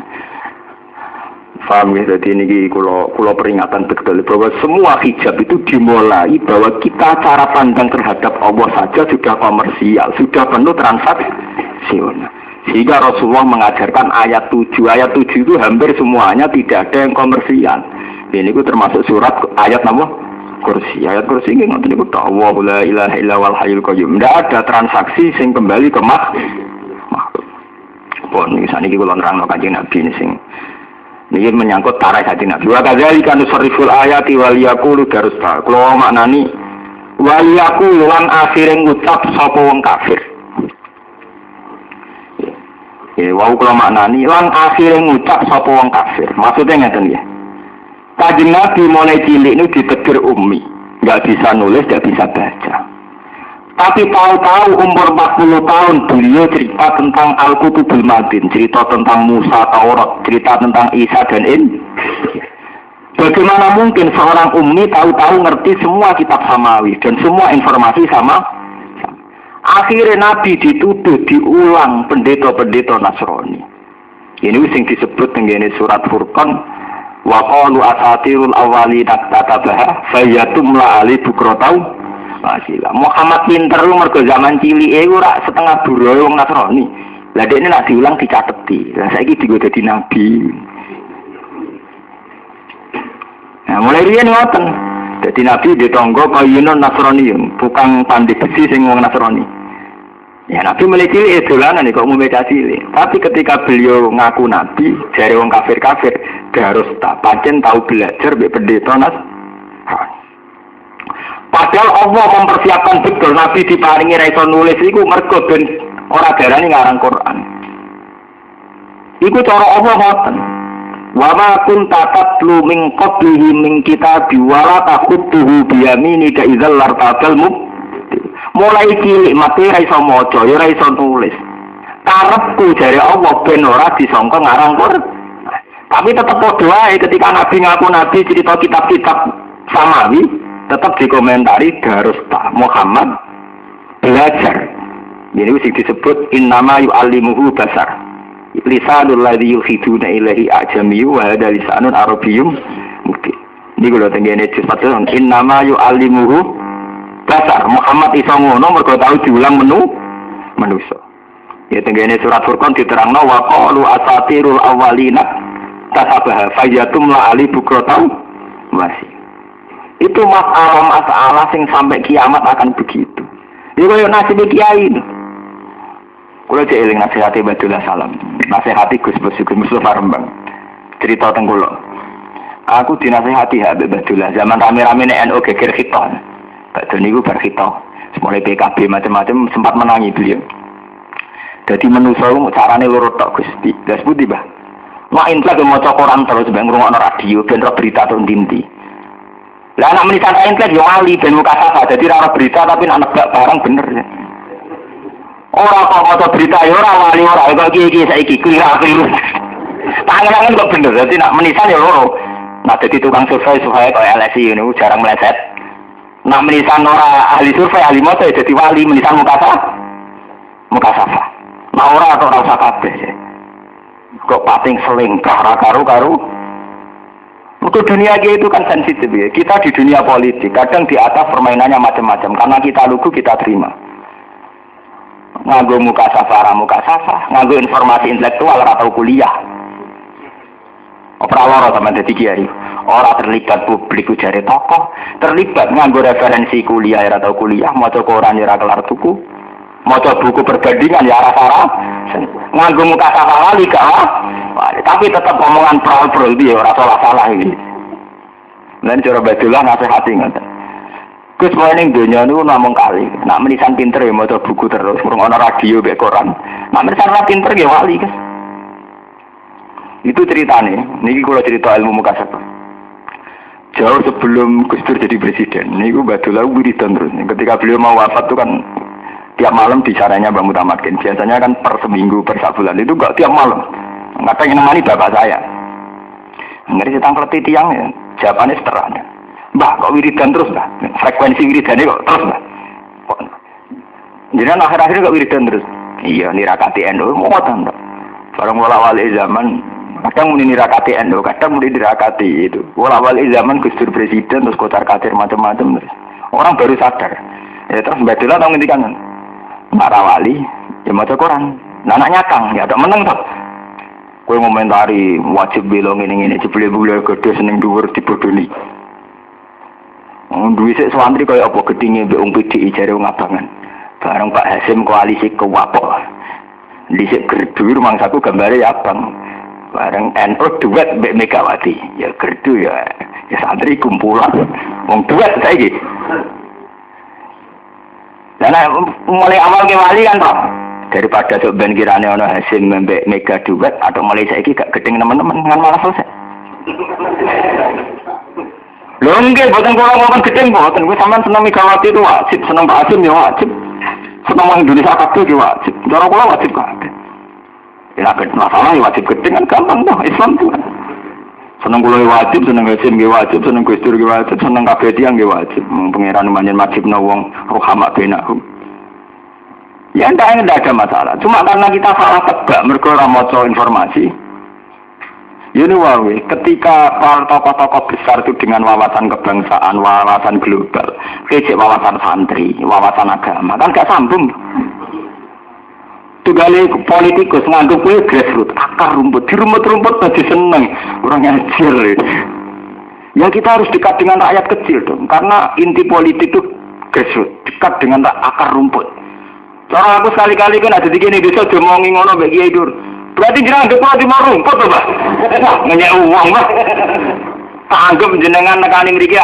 Paham ya, jadi ini kalau peringatan betul bahwa semua hijab itu dimulai bahwa kita cara pandang terhadap Allah saja sudah komersial, sudah penuh transaksional. Sehingga Rasulullah mengajarkan ayat 7 itu hampir semuanya tidak ada yang komersial. Ini itu termasuk surat ayat nama kursi. Ayat kursi ini nanti itu Allahu la ilaha illa wal hayyul qayyum. Tidak ada transaksi sing kembali ke makhluk. Pun ini saat ini kalau nerang Kanjeng Nabi ini sing. Ini menyangkut tarikh hati Nabi. Wa kadzalika nusarriful ayati wal yaqulu darusta. Kalau maknani wal yaqulu lan akhire ngucap sapa wong kafir. Wau kula maknani lan akhire ngucap sapa wong kafir. Maksudnya ngeten nggih. Kanjeng Nabi mulai cilik ini ditegur ummi, nggak bisa nulis, nggak bisa baca. Tapi tahu-tahu umur 40 tahun beliau cerita tentang Al-Kutubul Madin, cerita tentang Musa, Taurat, cerita tentang Isa dan Bagaimana mungkin seorang ummi tahu-tahu ngerti semua kitab samawi dan semua informasi sama? Akhirnya Nabi dituduh diulang pendeta-pendeta Nasrani. Ini sing disebut dengan surat Furqan. Wa qalu asatirul awwalina katabaha fayatumla ali bukrotau masila. Muhammad pinter lu mergo zaman cilike ora setengah buruh wong Nasrani. Lah dekne nek diulang dicateti. Lah saiki digo dadi nabi. Nah, mulai riyen ngoten. Dadi nabi ditangga kayunan Nasrani, bukan pandai besi sing wong Nasrani. Ya Nabi mulai cilik dolanan kok membaca cilik. Tapi ketika beliau ngaku nabi, dari wong kafir-kafir, harus tak pancen tahu belajar mbek pendeta Padahal Allah mempersiapkan betul Nabi diparingi ra iso nulis iku mergo ben ora darani ngarang Quran. Iku cara Allah ngoten. Wa ma kunta tatlu min qablihi min kitabi wa la taqutuhu bi yaminika idzal lartabal mulai cilik mati ra iso maca ya ra iso nulis. Karepku jare Allah ben ora disangka ngarang Quran. Tapi tetap padha wae ketika Nabi ngaku nabi cerita kitab-kitab samawi tetap dikomentari harus tak Muhammad belajar. Ini sing disebut innama yu'allimuhu basar. Lisanul ladzi yuhiduna ilaihi ajamiyyu wa hadza lisanun arabiyyum mungkin. Ini kula tengene disebut innama yu'allimuhu basar. Muhammad iso ngono mergo tau diulang manusa. Ya tengene surat Furqan diterangno wa qalu asatirul awwalina katabaha fayatumla ali bukrotau masih. Itu masalah sing sampai kiamat akan begitu. Ini kaya nasib kiai. Kula cek eling nasihati Badullah Salam. Nasihati Gus Mustafa Rembang. Cerita teng kula. Aku dinasihati Habib Badullah zaman rame-rame nek NU geger khiton. Badhe niku bar khiton. Mulai PKB macam-macam sempat menangi beliau. Jadi manusa carane loro tok Gusti. Lah sepundi, Mbah? Wah intlek maca Quran terus ben ngrungokno radio ben ro berita to ndi. Lah anak menisan intlek yo wali ben muka sapa dadi ora berita tapi nek nebak barang bener. Ora kok maca berita yo ora wali ora kok iki saiki kira-kira. Tangan-tangan kok bener dadi nek menisan yo loro. Nek dadi tukang survei supaya kaya LSI ngono jarang meleset. Nek menisan ora ahli survei ahli maca dadi wali menisan muka sapa. Muka sapa. Nek ora kok ora usah kabeh. Kok pating selingkah karu-karu. Untuk dunia itu kan sensitif ya. Kita di dunia politik kadang di atas permainannya macam-macam karena kita lugu kita terima. Nganggo muka safa, nganggo informasi intelektual atau kuliah. Ora lara sampean dadi kiai. Ora terlibat publik jare tokoh, terlibat nganggo referensi kuliah atau kuliah, maca koran ora kelar tuku. Maca buku perbandingan ya arah-arah nganggo muka safa wali gak tapi tetap omongan prol-prol piye ora salah-salah iki. Lan cara Badullah nasihati ngoten. Gus ning donya niku namung kali, nak menisan pinter ya maca buku terus, ngrungokno radio mek koran. Nak menisan ora pinter ya wali, Gus. Itu ceritane. Niki kula cerita ilmu muka safa. Jauh sebelum Gus Dur jadi presiden, niku Badullah wiridan terus. Ketika beliau mau wafat itu kan tiap malam bicaranya Mbak Mutamadkin. Biasanya kan per seminggu, per sabulan. Itu enggak tiap malam. Enggak pengen nemani bapak saya. Ngeri ditangkleti tiang ya. Jawabannya sederhana. Mbah, kok wiridan terus, Mbah? Frekuensi wiridannya kok terus, Mbah? Jadi akhir-akhir kok wiridan terus? Iya, nirakati NU. Ngoten, Mbak. Barang wala-wali zaman, kadang muni nirakati NU, kadang muni nirakati itu. Wala-wali zaman Gus Dur presiden, terus kocar kacir macam-macam. Orang baru sadar. Ya terus Mbak Dula tahu ngendikan para wali, ya maca Quran. Anaknya Kang, ya tak meneng toh. Kowe ngomentari wajib belong ngene-ngene jebule-bule gedhe seneng dhuwur dibodoni. Duwe sik santri kaya apa gedhinge mbek wong PDI jare wong abangan. Bareng Pak Hasim koalisi kewapok. Dhisik gerdu mangsaku gambare abang. Bareng NU duet mbek Megawati. Ya gerdu ya santri kumpulan. Wong duet saiki. Lah mulai awal ke wali kan Pak. Daripada sok ben kirane ana Hasim mbek Mega duet atau mulai saiki gak gedeng teman-teman kan malah selesai. Lho nggih boten kula ngomong gedeng boten, kuwi sampean seneng Megawati itu wajib, seneng Pak Hasim ya wajib. Seneng wong Indonesia kabeh ya wajib. Cara kula wajib kabeh. Ya nek masalah ya wajib gedeng kan gampang toh, Islam tuh. Seneng kula wajib, seneng Hasim nggih wajib, seneng Gus Dur nggih wajib, seneng kabeh tiyang nggih wajib. Pangeran manjen wajibna wong rohama benahum. Ya tidak ada masalah. Cuma karena kita salah tebak mergo ora maca informasi. Ini wae ketika para tokoh-tokoh besar itu dengan wawasan kebangsaan, wawasan global, kecek wawasan santri, wawasan agama, kan gak sambung. Tugale politikus nganggep kuwi grassroots, akar rumput, di rumput-rumput tadi seneng, orang ngajar. Ya kita harus dekat dengan rakyat kecil dong, karena inti politik itu grassroots, dekat dengan akar rumput. Cara aku sekali-kali kan ada di kene desa jomongi ngono mbek Kiai Dur. Berarti jenengan ndek kuwi mau rumput to, Pak. Ngenyek uang, Pak. Anggap jenengan nekani mriki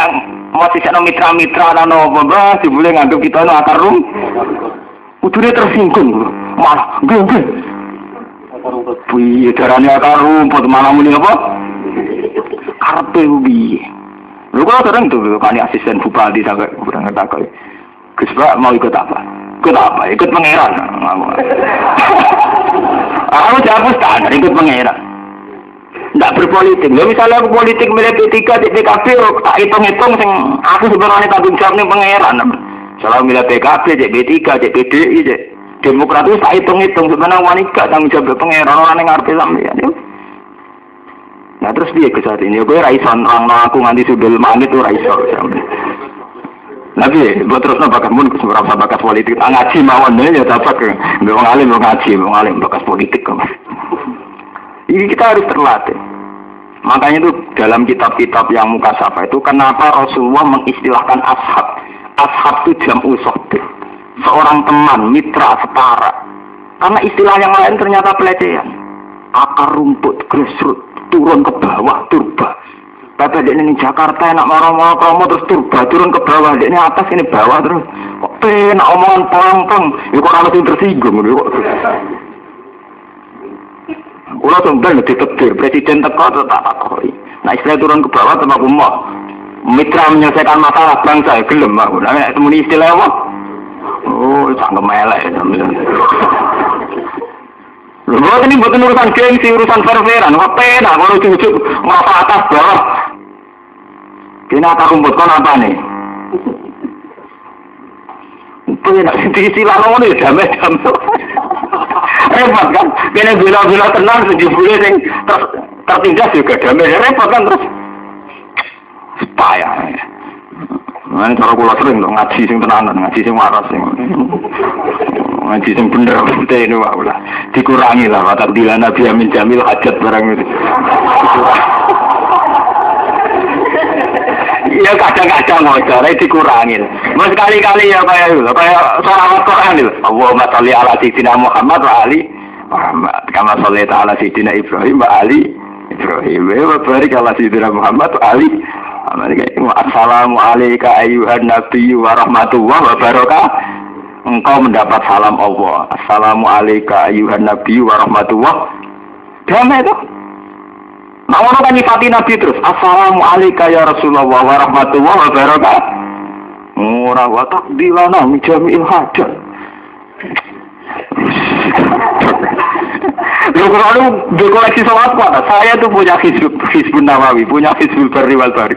mau sisekno mitra-mitra ana apa, Pak, dibule nganggep kita ono akar rumput. Kudune tersinggung, malah nggih. Akar rumput. Piye darane akar rumput malah muni apa? Karepe piye? Lho kok sering tuh kan asisten bupati sampai kurang takoi. Gus Pak mau ikut apa? Ikut apa? Ikut pangeran. Aku jawab standar ikut pangeran. Tidak berpolitik. Lo misalnya aku politik milih P3 di PKB, tak hitung-hitung sing aku sebenarnya tanggung jawab nih pangeran. Selalu milih PKB, di P3, di PDI, di Demokrat itu tak hitung-hitung sebenarnya wanita tanggung jawab pangeran orang yang ngerti sampeyan. Nah terus dia ke saat ini, aku raison orang aku nganti sudul mangit tuh raison. Nabi, buat terus bakat mun keseberapa bakat politik, ngaji mawon ya dapat ke, wong alim bakat politik kan. Ini kita harus terlatih. Makanya itu dalam kitab-kitab yang mukasafah itu kenapa Rasulullah mengistilahkan ashab. Ashab itu jam'u sohbah, seorang teman, mitra, setara. Karena istilah yang lain ternyata pelecehan. Akar rumput, grassroots, turun ke bawah, turba. Bapak ini Jakarta enak marah-marah kamu terus turba turun ke bawah, ini atas ini bawah terus kok penak omongan pang-pang ya kok langsung tersinggung kok ulah sampai ditetir presiden teko tak takoi nah istilah turun ke bawah sama umum mitra menyelesaikan masalah bangsa ya gelem aku nah temuni istilah apa? Oh sangat melek ya lho ini bukan urusan gengsi, urusan fair-fairan kok penak kalau cucuk ngapa atas bawah kena akar rumput kan apa nih? Penak istilah ngono ya damai-damai. Repot kan? Kene bila-bila tenang sejebule sing tertindas juga damai repot kan terus. Payah. Mana cara kula sering lho ngaji sing tenanan, ngaji sing waras sing. Ngaji sing bener putih ini wae lah. Dikurangi lah watak dilana Nabi Amin Jamil hajat barang itu. Iya kadang-kadang ngocor, dikurangin. Mau sekali-kali ya kayak sholawat Quran itu. Allahumma sholli ala sayyidina Muhammad wa ali Muhammad. Kama shollaita ala sayyidina Ibrahim wa ali Ibrahim. Wa barik ala sayyidina Muhammad wa ali. Assalamu alayka ayyuhan nabiyyu wa rahmatullahi wa barakatuh. Engkau mendapat salam Allah. Assalamu alayka ayyuhan nabiyyu wa rahmatullahi. Damai itu. Nah, orang kan nyifati Nabi terus. Assalamualaikum ya Rasulullah wa rahmatullahi wa barakatuh. Ora wa taqdilana min jami'il hajat. Lho kalau di koleksi sholat kuat, saya tuh punya Hizbun Nawawi, punya Hizbul Barri wal Bari.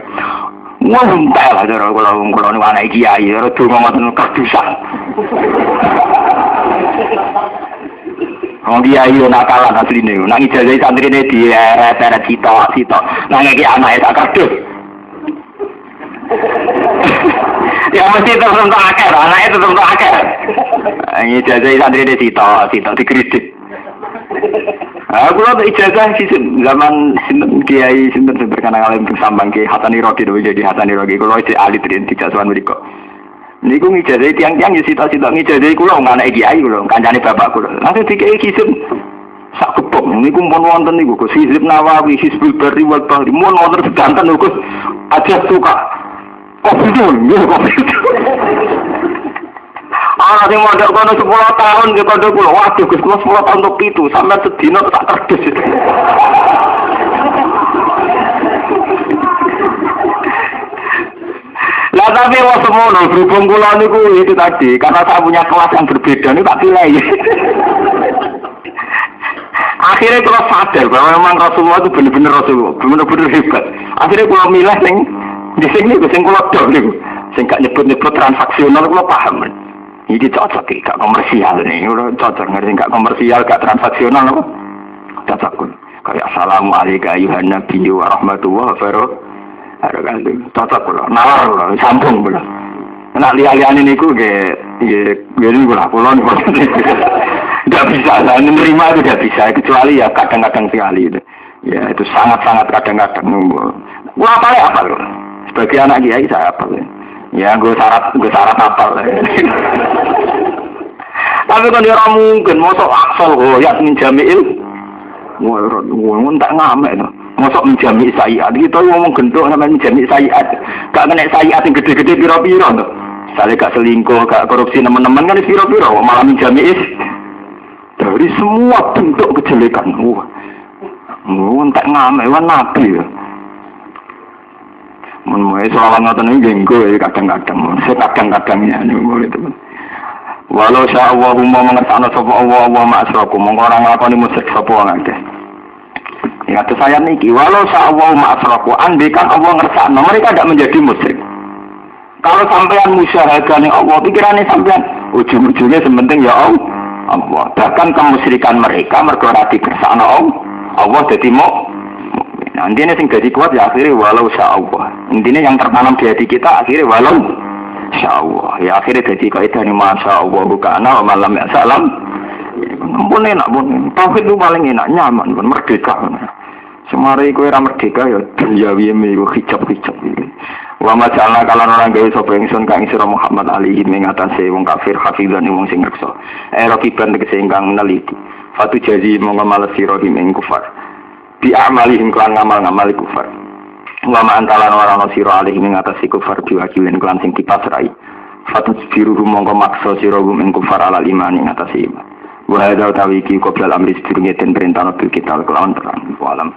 Wah, entek lah cara kalau ini anak kiai, kalau donga ngoten kadusan. Wong kiai yo nakalan asline. Nang ijazah santrine dieret-eret sitok. Nang iki anake sak kardus. Ya mesti tetep akeh, anake tetep akeh. Ijazah santrine sitok dikritik. Aku lho ijazah sistem zaman sinten kiai sinten berkenal alim sambang ke Hatani Rogi dhewe jadi Hatani Rogi kula iki ahli tidak sowan mriko. Niku ngijazah tiang-tiang ya sita-sita ngijazah kula anak kiai kula kancane bapak kula. Langsung dikei kisah sak kepok niku pun wonten niku Gus Hizb Nawawi Hizbul Barri wal Bahri mun wonten sedanten Gus aja suka. Kok itu? Ana sing mondok kono 10 tahun ke kono kula. Waduh Gus kula 10 tahun untuk itu sampai sedina tak kerdus. Lah tapi wong semono berhubung kula niku itu tadi karena saya punya kelas yang berbeda niku tak pilih. Akhirnya kalau sadar bahwa memang Rasulullah itu benar-benar Rasulullah, benar-benar hebat. Akhirnya kalau milih di sini sing kula dok niku, sing gak nyebut-nyebut transaksional kula paham. Ini cocok gak komersial nih, udah cocok ngerti gak komersial, gak transaksional apa? Cocok. Kayak assalamualaikum ayuhan nabiyyu wa rahmatullahi wa barakatuh. Cocok kula, nalar kula, sambung kula. Nek liya-liyane niku nggih kula niku. Tidak bisa, menerima itu tidak bisa, kecuali ya kadang-kadang sekali itu. Ya itu sangat-sangat kadang-kadang. Gua apa loh? Sebagai anak kiai saya apa loh? Ya gue syarat apa loh? Tapi kan dia orang mungkin mosok aksol ya menjamil. Wah, tak ngamek tuh. Mosok menjamil sayiat. Kita ngomong gendok namanya menjamil sayiat. Gak kena sayiat yang gede-gede piro-piro tuh. Misalnya gak selingkuh, gak korupsi teman-teman kan piro-piro. Malah menjamil. Dari semua bentuk kejelekan, tak ngamek, nabi ya. Mulai soal ngoten ini jenggo kadang-kadang, kadang-kadangnya itu. Walau sya'allahu mau mengertakno sapa Allah ma'asraku, mongko ora nglakoni musyrik sapa ngake. Ya itu saya niki, walau sya'allahu ma'asraku, andekan Allah ngersakno, mereka tidak menjadi musyrik. Kalau sampean musyahadah ning Allah, pikirannya sampean ujung-ujungnya sementing ya Allah. Bahkan kemusyrikan mereka mergo ora dikersakno Allah dadi mukmin. Nah, intine sing dadi kuat ya akhirnya walau sya'allah. Intine yang tertanam di hati kita akhirnya walau sya'allah. Ya akhirnya dadi kaidah ni masyaallah kana wa malam ya salam. Ampun enak pun. Tauhid itu paling enak, nyaman, merdeka. Semari kowe ora merdeka ya dunyawi iku hijab-hijab iki. Wa majalna kalan orang gawe sapa ingsun kang sira Muhammad alihi ing atase wong kafir hafizan wong sing ngreksa. Rakiban tegese ingkang neliti. Fatu jazi monggo males sira ing kufar. Bi amalihim kan ngamal-ngamal kufar. Wa ma antalan ora ana sira alihi ing atase kufar diwakilin kelan sing dipasrai. Fatu biru monggo maksa sira ing kufar alal iman ing atase iman. Wa hadza tawiki qoblal amri sedurunge den perintah bil kita kelawan terang. Wa alam.